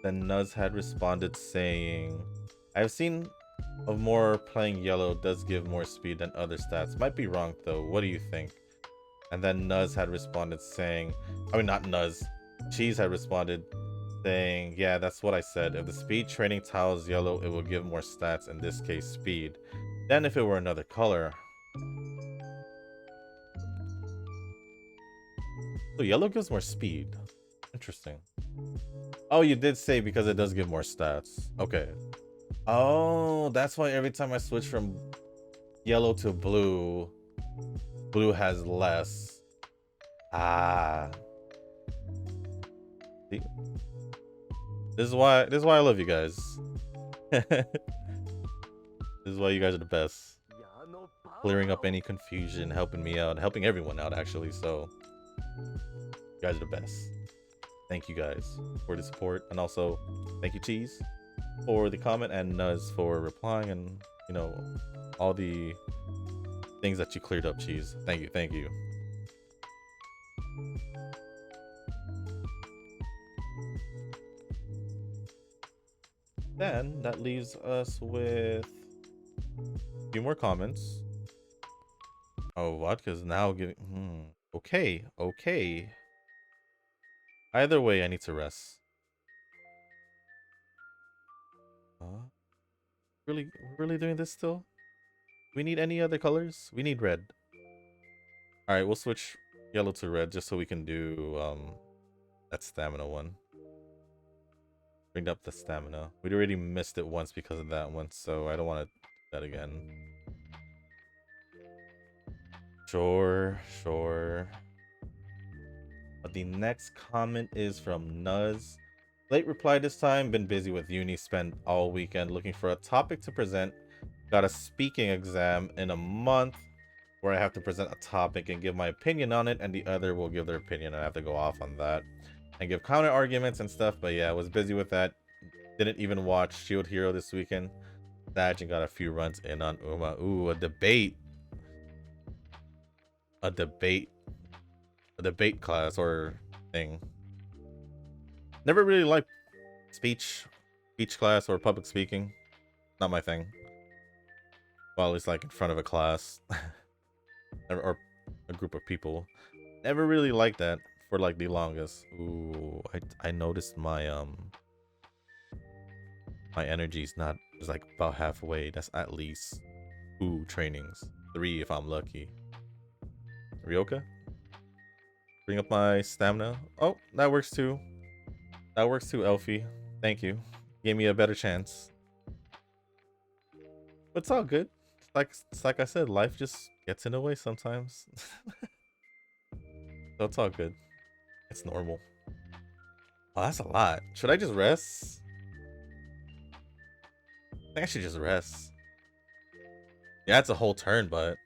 Then Nuz had responded saying, I've seen of more playing yellow does give more speed than other stats. Might be wrong though. What do you think? And then Nuz had responded saying, I mean, not Nuz, Cheese had responded saying, yeah, that's what I said. If the speed training tile is yellow, it will give more stats, in this case speed. Then if it were another color. So yellow gives more speed. Interesting. Oh, you did say because it does give more stats. Okay. Oh, that's why every time I switch from yellow to blue, blue has less. Ah. See? This is why I love you guys. This is why you guys are the best. Clearing up any confusion, helping me out, helping everyone out actually, so you guys are the best. Thank you guys for the support, and also thank you Cheese for the comment, and Nuz for replying, and you know, all the things that you cleared up, Cheese. Thank you. Then that leaves us with a few more comments. Oh, vodka's now giving Okay, okay. Either way, I need to rest. Really, we're really doing this still? We need any other colors? We need red. All right, we'll switch yellow to red just so we can do that stamina one. Bring up the stamina. We'd already missed it once because of that one, so I don't want to do that again. Sure, sure. But the next comment is from Nuz. Late reply this time. Been busy with uni. Spent all weekend looking for a topic to present. Got a speaking exam in a month where I have to present a topic and give my opinion on it, and the other will give their opinion. I have to go off on that and give counter arguments and stuff. But yeah, I was busy with that. Didn't even watch Shield Hero this weekend. Sag and got a few runs in on Uma. Ooh, a debate. A debate class or thing. Never really liked speech class or public speaking. Not my thing. Well, it's like in front of a class or a group of people. Never really liked that for like the longest. Ooh, I noticed my my energy's not, is like about halfway. That's at least 2 trainings, 3 if I'm lucky. Ryoka? Bring up my stamina. Oh, that works too. That works too, Elfie. Thank you. Gave me a better chance. But it's all good. It's like I said, life just gets in the way sometimes. So it's all good. It's normal. Oh, that's a lot. Should I just rest? I think I should just rest. Yeah, it's a whole turn, but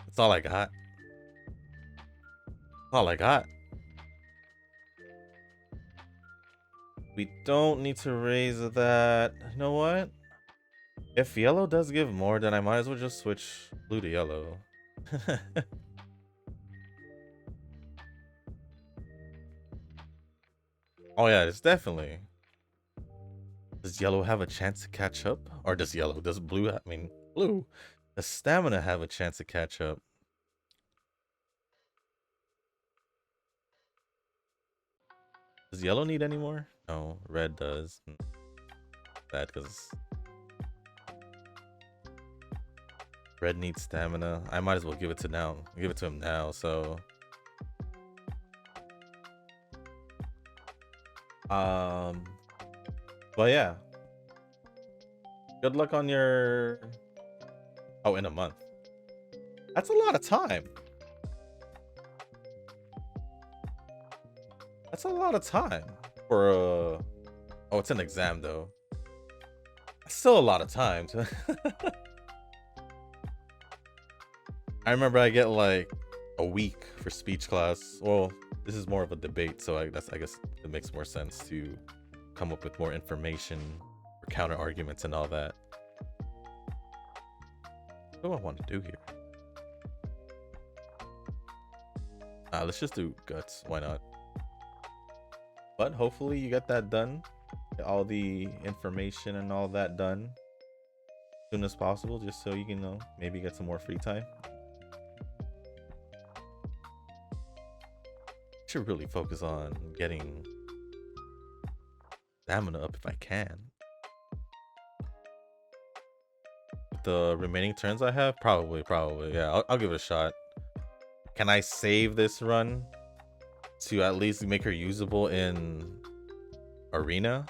that's all I got. All I got. We don't need to raise that. You know what? If yellow does give more, then I might as well just switch blue to yellow. Oh yeah, it's definitely. Does yellow have a chance to catch up? Or does blue, blue. Does stamina have a chance to catch up? Does yellow need any more? No, red does. Bad because red needs stamina. I might as well give it to him now, so but yeah. Good luck on your in a month. That's a lot of time. That's a lot of time for oh, it's an exam though. That's still a lot of time. I remember I get like a week for speech class. Well, this is more of a debate, so I guess it makes more sense to come up with more information for counter arguments and all that. What do I want to do here? Let's just do guts. Why not? But hopefully you get that done. Get all the information and all that done as soon as possible, just so you can maybe get some more free time. Should really focus on getting stamina up if I can. With the remaining turns I have, probably, yeah. I'll give it a shot. Can I save this run to at least make her usable in arena?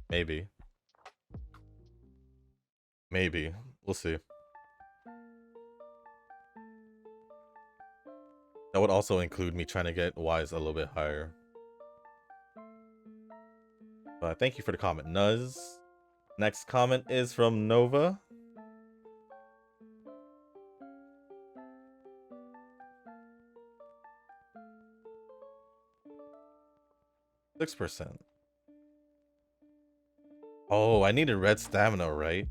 Maybe. We'll see. That would also include me trying to get Wise a little bit higher. But thank you for the comment, Nuz. Next comment is from Nova. %. Oh, I needed red stamina, right?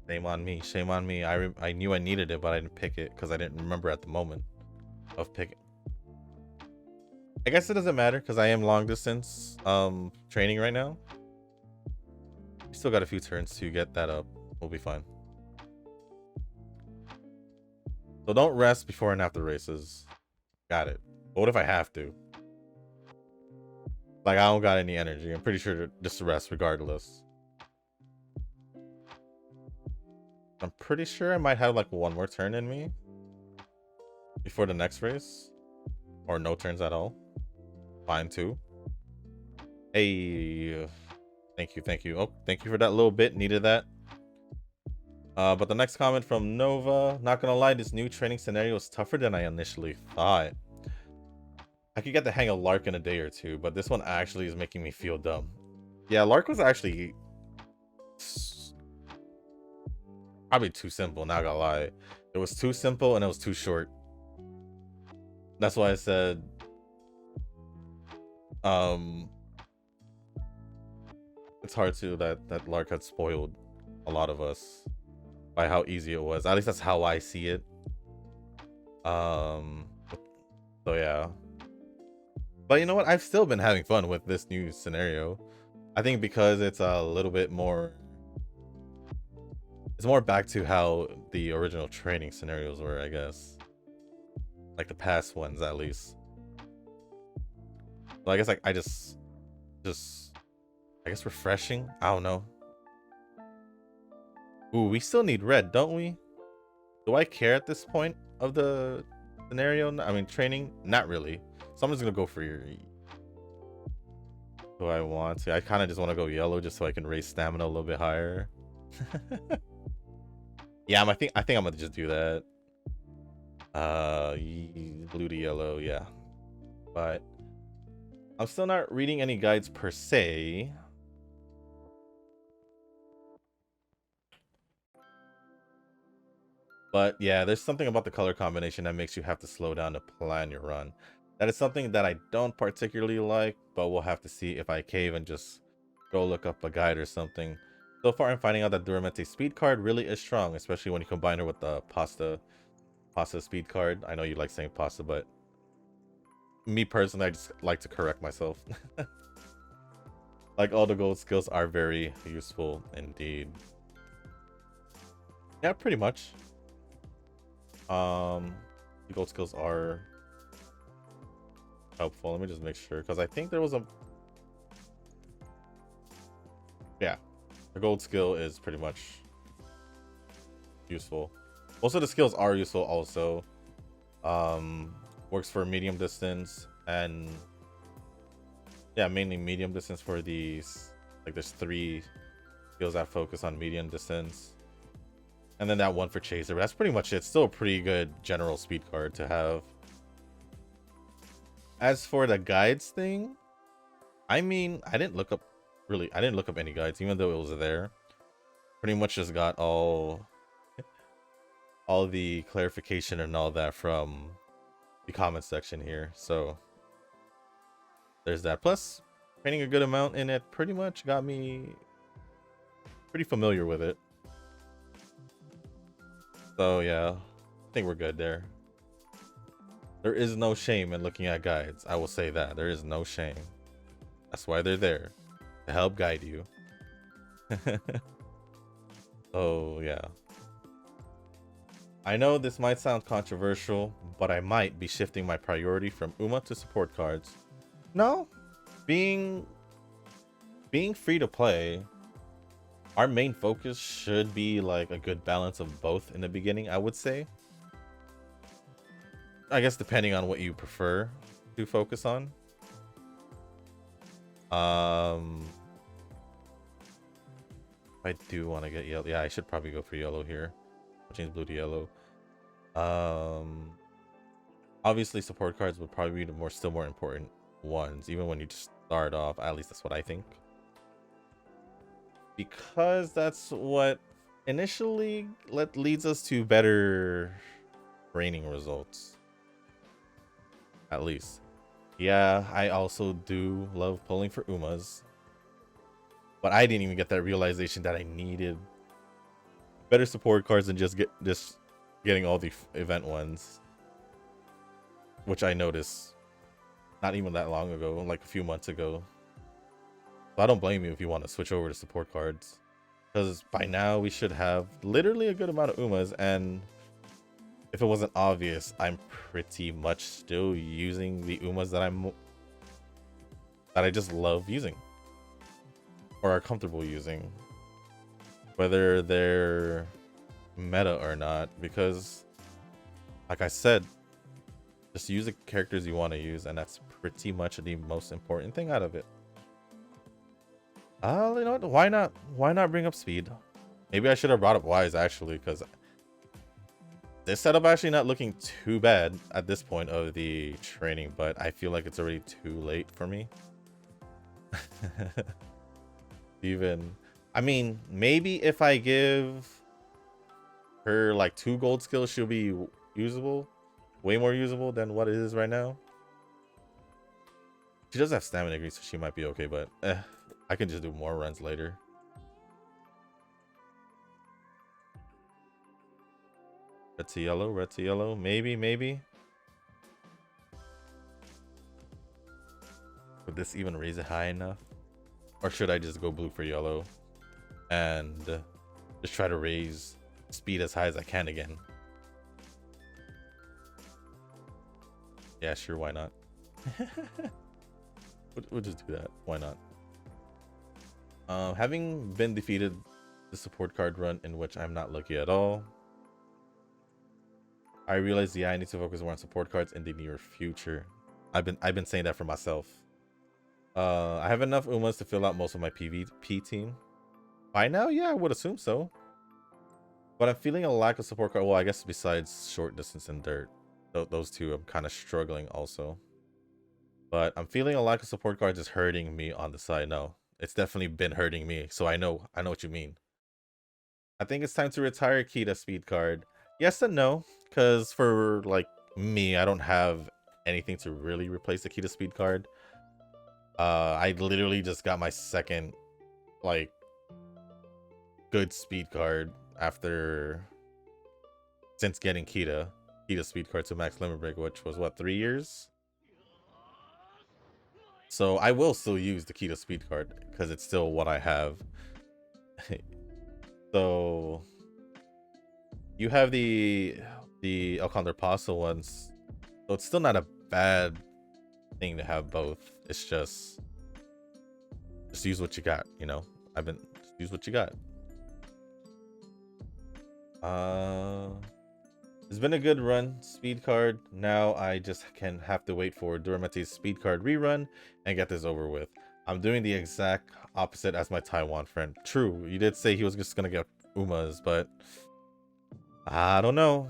Shame on me. I knew I needed it, but I didn't pick it because I didn't remember at the moment of picking. I guess it doesn't matter because I am long distance training right now. Still got a few turns to get that up. We'll be fine. So don't rest before and after races. Got it. But what if I have to? Like, I don't got any energy. I'm pretty sure to just rest regardless. I'm pretty sure I might have like one more turn in me before the next race. Or no turns at all. Fine too. Hey. Thank you, thank you. Oh, thank you for that little bit. Needed that. But the next comment from Nova. Not gonna lie, this new training scenario is tougher than I initially thought. I could get the hang of Lark in a day or two, but this one actually is making me feel dumb. Yeah, Lark was actually probably too simple, not gonna lie. It was too simple and it was too short. That's why I said it's hard to that Lark had spoiled a lot of us by how easy it was. At least that's how I see it. So yeah. But you know what? I've still been having fun with this new scenario. I think because it's a little bit more... It's more back to how the original training scenarios were, I guess. Like the past ones, at least. So I guess like I just I guess refreshing. I don't know. Ooh, we still need red, don't we? Do I care at this point of the scenario? I mean, training? Not really. So I'm just gonna go for your... Do I want to? I kind of just want to go yellow just so I can raise stamina a little bit higher. Yeah, I think I'm gonna just do that. Blue to yellow, yeah. But I'm still not reading any guides per se. But yeah, there's something about the color combination that makes you have to slow down to plan your run. That is something that I don't particularly like, but we'll have to see if I cave and just go look up a guide or something. So far, I'm finding out that Duramente's speed card really is strong, especially when you combine her with the pasta speed card. I know you like saying pasta, but me personally, I just like to correct myself. Like, all the gold skills are very useful indeed. Yeah, pretty much. The gold skills are helpful. Let me just make sure, because I think there was a... Yeah, the gold skill is pretty much useful. Most of the skills are useful also. Works for medium distance, and yeah, mainly medium distance for these. Like, there's 3 skills that focus on medium distance, and then that one for chaser. But that's pretty much it. Still a pretty good general speed card to have. As for the guides thing, I mean, I didn't look up any guides, even though it was there. Pretty much just got all the clarification and all that from the comment section here. So there's that. Plus, training a good amount in it pretty much got me pretty familiar with it. So yeah, I think we're good there. There is no shame in looking at guides. I will say that. There is no shame. That's why they're there, to help guide you. Oh yeah. I know this might sound controversial, but I might be shifting my priority from UMA to support cards. No, being free to play, our main focus should be like a good balance of both in the beginning, I would say. I guess depending on what you prefer to focus on. I do want to get yellow. Yeah, I should probably go for yellow here. I'll change blue to yellow. Obviously support cards would probably be the still more important ones, even when you just start off. At least that's what I think, because that's what initially leads us to better training results. At least. Yeah, I also do love pulling for Umas, but I didn't even get that realization that I needed better support cards than just getting all the event ones, which I noticed not even that long ago, like a few months ago. So I don't blame you if you want to switch over to support cards, because by now we should have literally a good amount of Umas, and if it wasn't obvious, I'm pretty much still using the Umas that I just love using or are comfortable using, whether they're meta or not, because like I said, just use the characters you want to use, and that's pretty much the most important thing out of it. You know what? Why not bring up speed? Maybe I should have brought up wise actually, because this setup actually not looking too bad at this point of the training, but I feel like it's already too late for me. Even, I mean, maybe if I give her like 2 gold skills, she'll be usable, way more usable than what it is right now. She does have stamina grease, so she might be okay, but I can just do more runs later. Red to yellow, red to yellow. Maybe. Would this even raise it high enough? Or should I just go blue for yellow and just try to raise speed as high as I can again? Yeah, sure, why not? We'll just do that. Why not? Having been defeated the support card run in which I'm not lucky at all, I realized, yeah, I need to focus more on support cards in the near future. I've been saying that for myself. I have enough Umas to fill out most of my PvP team. By now, yeah, I would assume so. But I'm feeling a lack of support card. Well, I guess besides short distance and dirt, those two I'm kind of struggling also. But I'm feeling a lack of support cards is hurting me on the side. No, it's definitely been hurting me. So I know what you mean. I think it's time to retire Kita speed card. Yes and no, because for like me, I don't have anything to really replace the Kita speed card. I literally just got my second like good speed card since getting Kita speed card to max limit break, which was what, 3 years. So I will still use the Kita speed card because it's still what I have. So you have the El Condorpaso ones, so it's still not a bad thing to have both. It's just use what you got, you know. Just use what you got. It's been a good run, speed card. Now I just have to wait for Duramate's speed card rerun and get this over with. I'm doing the exact opposite as my Taiwan friend. True, you did say he was just gonna get Umas, but I don't know.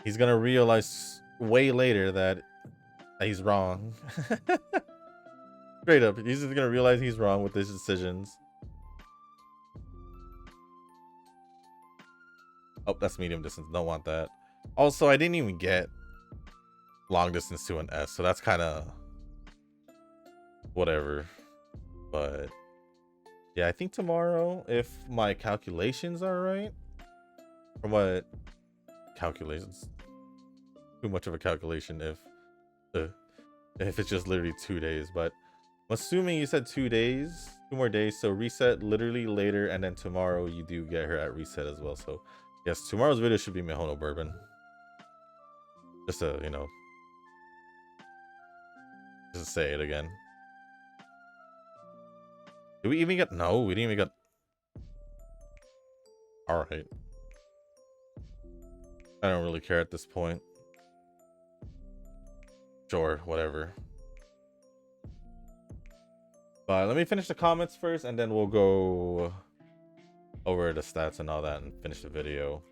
He's gonna realize way later that he's wrong. Straight up, he's just gonna realize he's wrong with his decisions. Oh, that's medium distance. Don't want that. Also, I didn't even get long distance to an S, so that's kind of whatever. But yeah, I think tomorrow, if my calculations are right, from what calculations, too much of a calculation if it's just literally 2 days, but I'm assuming you said 2 days, 2 more days, so reset literally later, and then tomorrow you do get her at reset as well. So yes, tomorrow's video should be Mihono Bourbon. Just to, you know, just to say it again. Did we even get? No, we didn't even get. All right. I don't really care at this point. Sure, whatever. But let me finish the comments first, and then we'll go over the stats and all that and finish the video.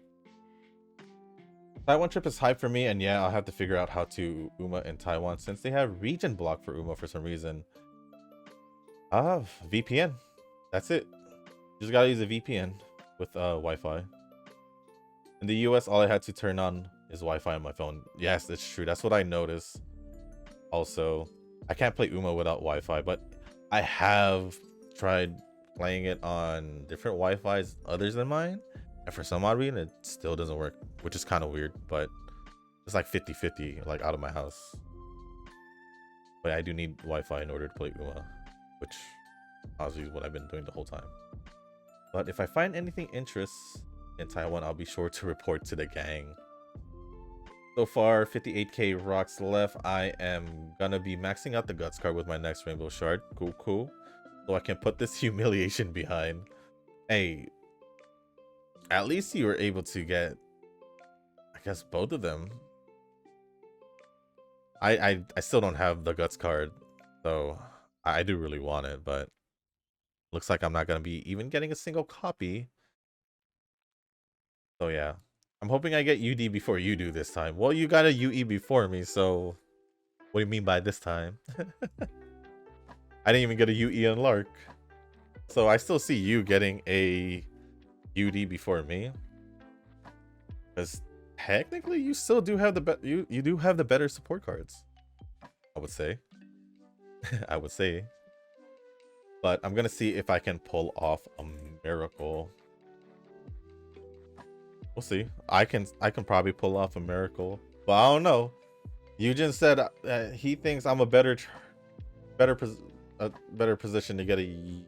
Taiwan trip is hype for me, and yeah, I'll have to figure out how to Uma in Taiwan since they have region block for Uma for some reason. VPN. That's it. You just gotta use a VPN with Wi-Fi. In the US, all I had to turn on is Wi-Fi on my phone. Yes, that's true. That's what I noticed. Also, I can't play Uma without Wi-Fi, but I have tried playing it on different Wi-Fis others than mine, and for some odd reason it still doesn't work, which is kind of weird, but it's like 50-50 like out of my house. But I do need Wi-Fi in order to play Uma, which obviously is what I've been doing the whole time. But if I find anything in Taiwan, I'll be sure to report to the gang. So far, 58k rocks left. I am gonna be maxing out the guts card with my next rainbow shard. Cool. So I can put this humiliation behind. Hey, at least you were able to get, I guess, both of them. I still don't have the guts card, so I do really want it, but looks like I'm not gonna be even getting a single copy. So yeah, I'm hoping I get UD before you do this time. Well, you got a UE before me, so what do you mean by this time? I didn't even get a UE on Lark, so I still see you getting a UD before me, because technically you still do have the you do have the better support cards, I would say. I would say, but I'm gonna see if I can pull off a miracle. We'll see. I can probably pull off a miracle, but I don't know. Eugen said he thinks I'm a better position to get a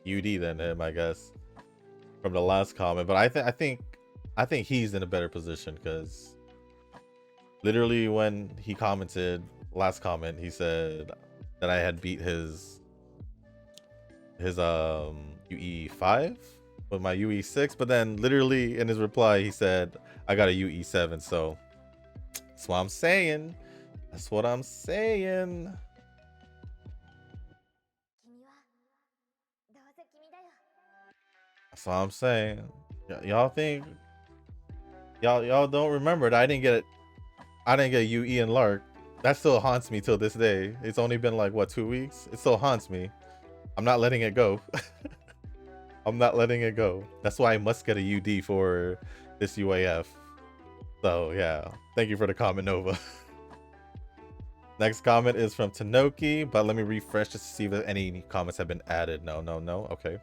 UD than him, I guess, from the last comment. But I think he's in a better position, because literally when he commented last comment, he said that I had beat his UE 5 with my UE 6, but then literally in his reply he said I got a UE 7. So that's what I'm saying. That's what I'm saying. That's what I'm saying. Y'all think y'all don't remember that I didn't get a UE in Lark. That still haunts me till this day. It's only been like what, 2 weeks? It still haunts me. I'm not letting it go. I'm not letting it go. That's why I must get a UD for this UAF. So yeah, thank you for the comment, Nova. Next comment is from Tanoki, but let me refresh just to see if any comments have been added. No. Okay.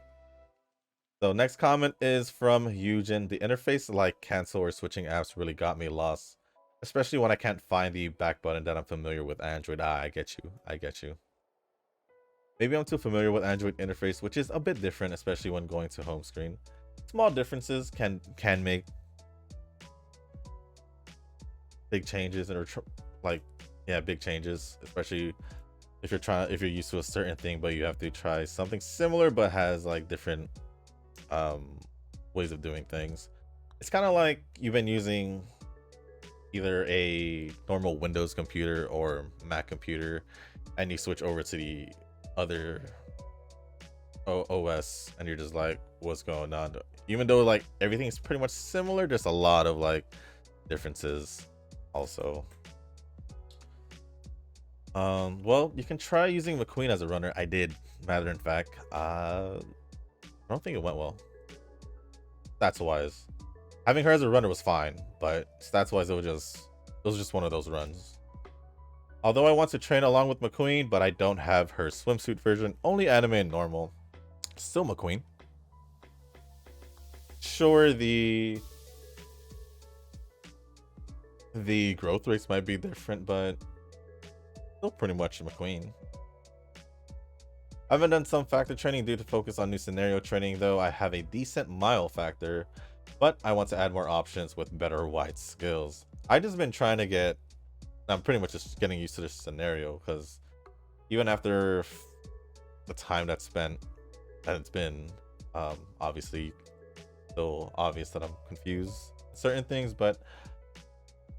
So next comment is from Eugen. The interface like cancel or switching apps really got me lost, especially when I can't find the back button that I'm familiar with Android. I get you. Maybe I'm too familiar with Android interface, which is a bit different, especially when going to home screen. Small differences can make big changes, or big changes, especially if you're used to a certain thing, but you have to try something similar but has like different ways of doing things. It's kind of like you've been using either a normal Windows computer or Mac computer, and you switch over to the other OS, and you're just like, what's going on? Even though like everything's pretty much similar, there's a lot of like differences also. Well, you can try using McQueen as a runner. I did, matter in fact. I don't think it went well. Stats wise, having her as a runner was fine, but stats wise it was just one of those runs. Although I want to train along with McQueen, but I don't have her swimsuit version, only anime and normal. Still McQueen. Sure, the growth rates might be different, but still pretty much McQueen. I haven't done some factor training due to focus on new scenario training, though I have a decent mile factor, but I want to add more options with better wide skills. I just been trying to get, I'm pretty much just getting used to this scenario, because even after the time that's it's been, obviously still obvious that I'm confused in certain things, but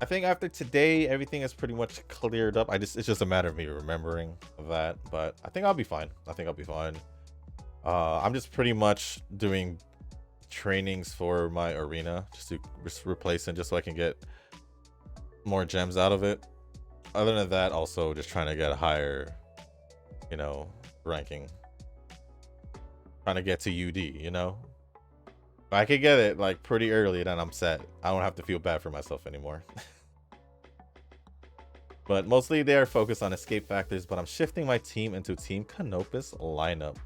I think after today everything is pretty much cleared up. It's just a matter of me remembering that, but I think I'll be fine. I'm just pretty much doing trainings for my arena just to replace it, just so I can get more gems out of it. Other than that, also just trying to get a higher, ranking. Trying to get to UD, If I could get it like pretty early, then I'm set. I don't have to feel bad for myself anymore. But mostly they are focused on escape factors, but I'm shifting my team into Team Canopus lineup.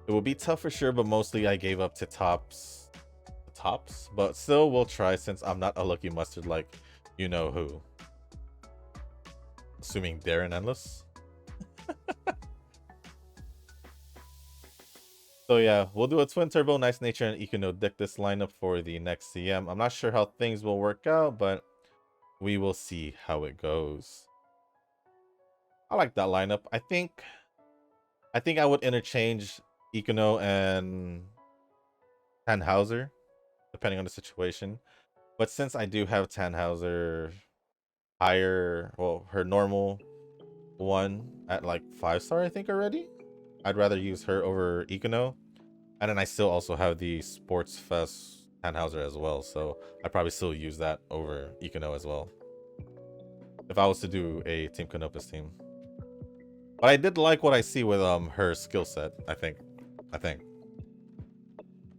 It will be tough for sure, but mostly I gave up to tops, but still we'll try since I'm not a lucky mustard like you know who. Assuming Darren Endless. So yeah, we'll do a twin turbo, nice nature, and Ikuno deck this lineup for the next CM. I'm not sure how things will work out, but we will see how it goes. I like that lineup. I think I would interchange Ikuno and Tannhauser, depending on the situation. But since I do have Tannhauser higher, well, her normal one at like 5-star, I think already, I'd rather use her over Ikuno. And then I still also have the Sports Fest Tannhauser as well, so I'd probably still use that over Ikuno as well, if I was to do a Team Canopus team. But I did like what I see with her skill set, I think.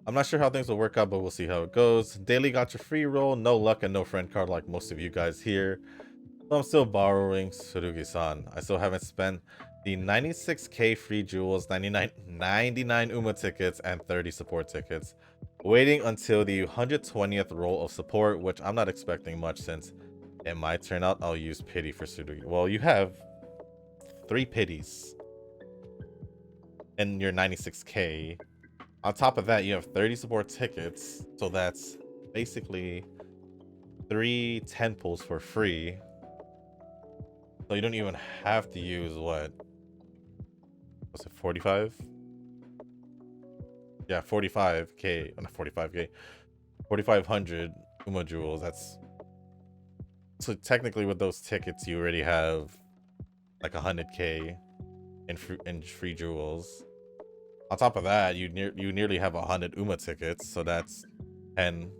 I'm not sure how things will work out, but we'll see how it goes. Daily got your free roll, no luck and no friend card like most of you guys here. So I'm still borrowing Tsurugi-san. I still haven't spent the 96k free jewels, 99 UMA tickets, and 30 support tickets. Waiting until the 120th roll of support, which I'm not expecting much since it might turn out I'll use pity for Tsurugi. Well, you have 3 pities in your 96k. On top of that, you have 30 support tickets, so that's basically 3 10 pulls for free. So you don't even have to use what? Was it 45? Yeah, 45k, not 45k, 4,500 UMA jewels. That's so technically with those tickets, you already have like 100k in free jewels. On top of that, you nearly have 100 UMA tickets, so that's 10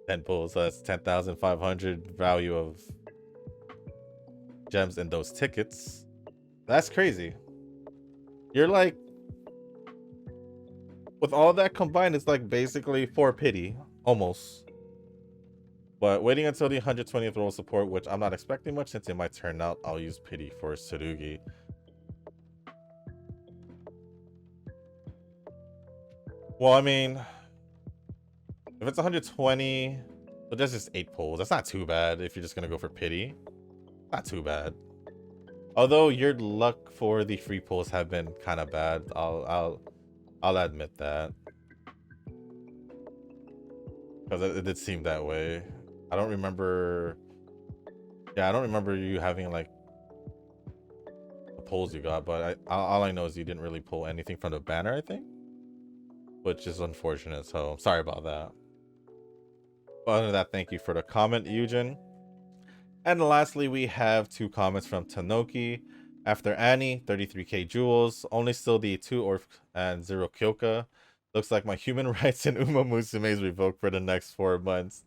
10 pulls. So that's 10,500 value of gems in those tickets. That's crazy. You're like, with all that combined, it's like basically 4 pity, almost. But waiting until the 120th roll support, which I'm not expecting much since it might turn out I'll use pity for Tsurugi. Well, I mean, if it's 120, but that's just 8 pulls. That's not too bad if you're just gonna go for pity. Not too bad. Although your luck for the free pulls have been kind of bad, I'll admit that, because it did seem that way. I don't remember. Yeah, I don't remember you having like the pulls you got, but all I know is you didn't really pull anything from the banner, I think, which is unfortunate. So sorry about that. But other than that, thank you for the comment, Eugen. And lastly, we have 2 comments from Tanoki. After Annie, 33k jewels, only still the 2 Orf and 0 Kyoka. Looks like my human rights in Uma Musume is revoked for the next 4 months.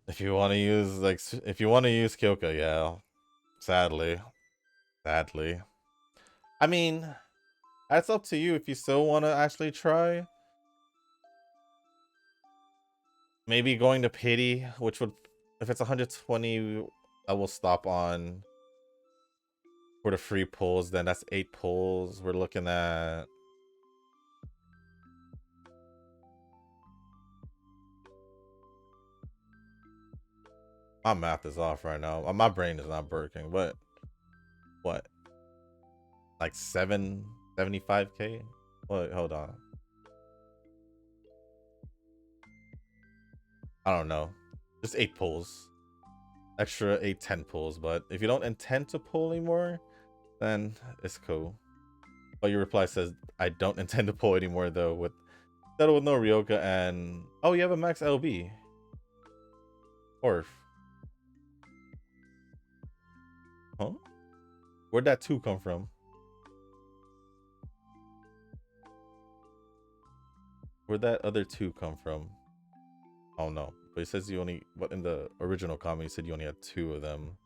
If you want to use Kyoka, yeah. Sadly. I mean, that's up to you if you still want to actually try. Maybe going to pity, which would, if it's 120, I will stop on for the free pulls. Then that's 8 pulls. We're looking at, my math is off right now. My brain is not working, but what? Like 75k? Wait, hold on. I don't know. Just 8 pulls. Extra 8, 10 pulls. But if you don't intend to pull anymore, then it's cool. But your reply says, I don't intend to pull anymore though, with settle with no Ryoka and, oh, you have a max LB. Orf. Huh? Where'd that 2 come from? Where'd that other 2 come from? Oh no. But it says you only, but in the original comment you said you only had 2 of them.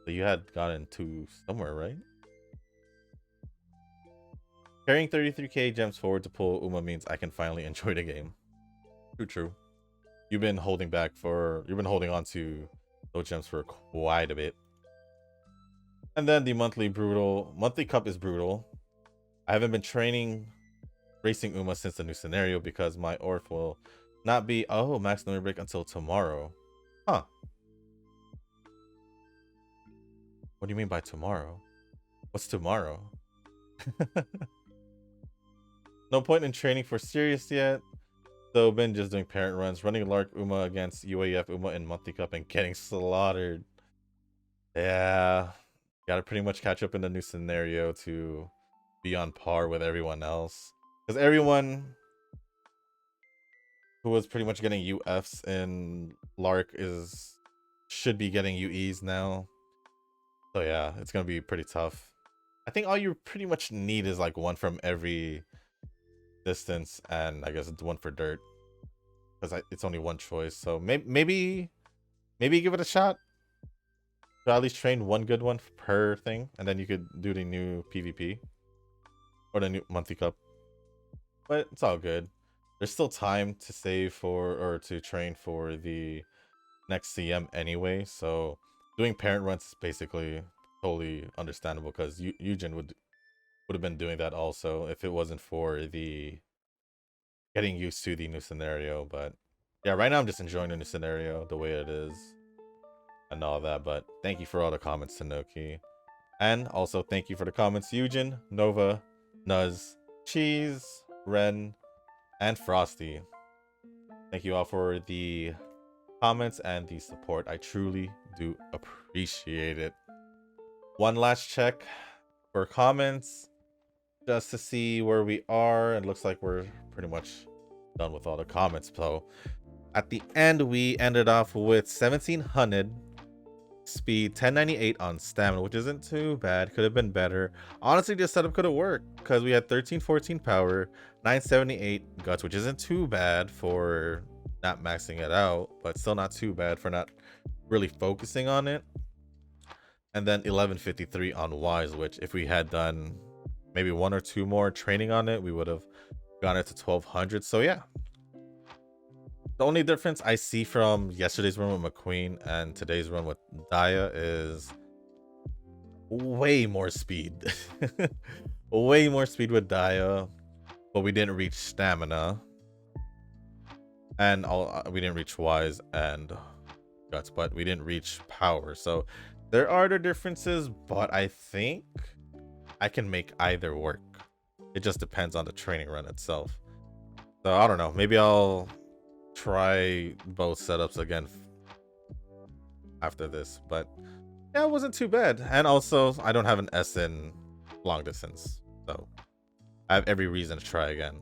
So you had gotten 2 somewhere, right? Carrying 33k gems forward to pull Uma means I can finally enjoy the game. True. You've been holding on to those gems for quite a bit. And then the monthly cup is brutal. I haven't been training racing Uma since the new scenario because my Orf will not be max limit break until tomorrow. Huh. What do you mean by tomorrow? What's tomorrow? No point in training for serious yet. So been just doing parent runs, running Lark Uma against UAF Uma in monthly cup and getting slaughtered. Yeah, gotta pretty much catch up in the new scenario to be on par with everyone else. Because everyone who was pretty much getting UFs in Lark should be getting UEs now. So yeah, it's gonna be pretty tough. I think all you pretty much need is like one from every distance, and I guess it's one for dirt. Because it's only one choice. So maybe give it a shot. So at least train one good one per thing, and then you could do the new PvP or the new monthly cup. But it's all good. There's still time to save for or to train for the next CM anyway. So doing parent runs is basically totally understandable because Eugen would have been doing that also if it wasn't for the getting used to the new scenario. But yeah, right now I'm just enjoying the new scenario the way it is and all that. But thank you for all the comments, Tanoki. And also thank you for the comments, Eugen, Nova, Nuz, Cheese, Ren, and Frosty. Thank you all for the comments and the support. I truly do appreciate it. One last check for comments just to see where we are. It looks like we're pretty much done with all the comments. So at the end, we ended off with 1700 speed, 1098 on stamina, which isn't too bad. Could have been better. Honestly, this setup could have worked because we had 1314 power, 978 guts, which isn't too bad for not maxing it out, but still not too bad for not really focusing on it. And then 1153 on wise, which if we had done maybe one or two more training on it, we would have gone it to 1200. So yeah, the only difference I see from yesterday's run with McQueen and today's run with Daya is way more speed. Way more speed with Daya, but we didn't reach stamina. And we didn't reach wise and guts, but we didn't reach power. So there are the differences, but I think I can make either work. It just depends on the training run itself. So I don't know. Maybe I'll try both setups again after this, but yeah, it wasn't too bad. And also I don't have an S in long distance, so I have every reason to try again.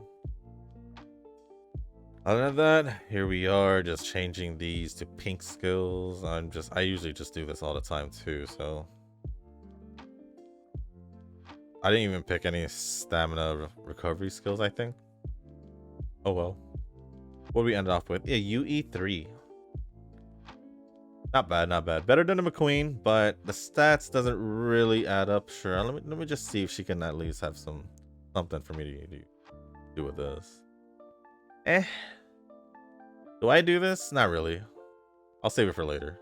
Other than that, here we are just changing these to pink skills. I usually just do this all the time too, so I didn't even pick any stamina recovery skills, I think. Oh well. What we ended off with? Yeah, UE3. Not bad, not bad. Better than the McQueen, but the stats doesn't really add up. Sure, let me just see if she can at least have something for me to do with this. Do I do this? Not really. I'll save it for later.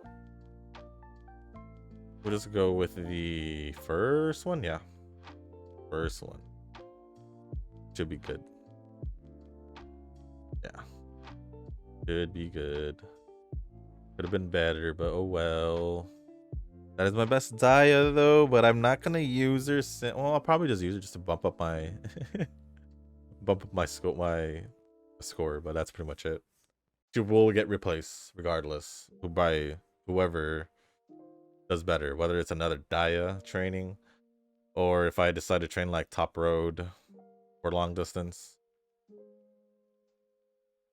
We'll just go with the first one. Yeah, first one should be good. Yeah, should be good. Could have been better, but oh well. That is my best Daya though, but I'm not gonna use her. Well, I'll probably just use her just to bump up my score, but that's pretty much it. She will get replaced regardless by whoever does better, whether it's another Daya training or if I decide to train like top road for long distance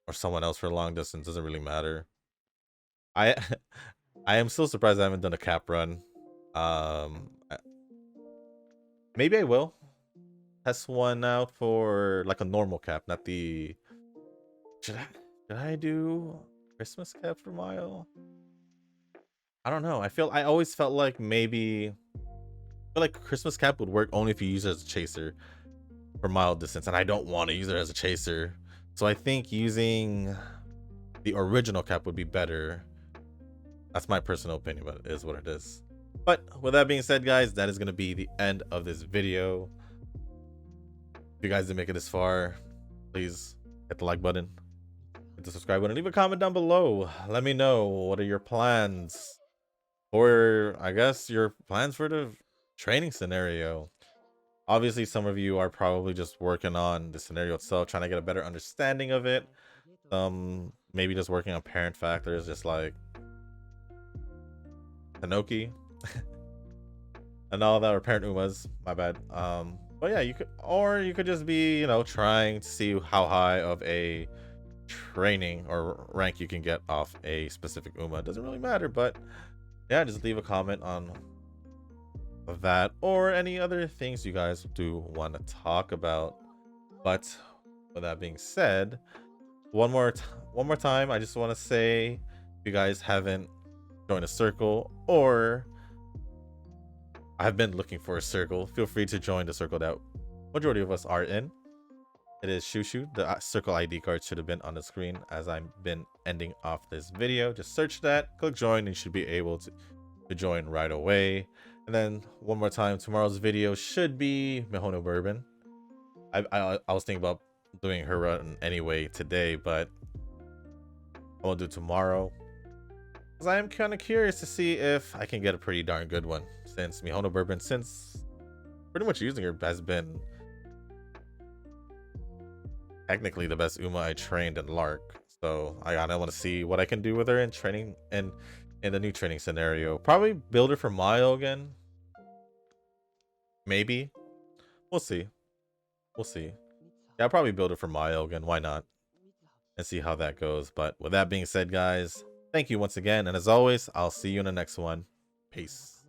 or someone else for long distance. Doesn't really matter. I I am still surprised I haven't done a cap run. Maybe I will test one out for like a normal cap, not the. Should I do Christmas cap for mile? I don't know. I always felt like maybe I feel like Christmas cap would work only if you use it as a chaser for mile distance, and I don't want to use it as a chaser. So I think using the original cap would be better. That's my personal opinion, but it is what it is. But with that being said, guys, that is going to be the end of this video. If you guys didn't make it this far, please hit the like button, hit the subscribe button, leave a comment down below. Let me know what are your plans, or I guess your plans for the training scenario. Obviously, some of you are probably just working on the scenario itself, trying to get a better understanding of it. Maybe just working on parent factors, just like Tanoki and all that, or parent Umas, my bad. But yeah, you could just be, trying to see how high of a training or rank you can get off a specific Uma. It doesn't really matter, but yeah, just leave a comment on that or any other things you guys do want to talk about. But with that being said, one more time, I just want to say, if you guys haven't joined a circle, or I've been looking for a circle, feel free to join the circle that majority of us are in. It is Shushu. The circle ID card should have been on the screen as I've been ending off this video. Just search that, click join, and you should be able to join right away. And then one more time, tomorrow's video should be Mihono Bourbon. I was thinking about doing her run anyway today, but I will do tomorrow, because I am kind of curious to see if I can get a pretty darn good one, since Mihono Bourbon, since pretty much using her, has been technically the best Uma I trained in Lark. So I kind of want to see what I can do with her in training and in the new training scenario. Probably build her for Mayo again. Maybe. We'll see. We'll see. Yeah, I'll probably build it for Mayo again. Why not? And see how that goes. But with that being said, guys, thank you once again. And as always, I'll see you in the next one. Peace.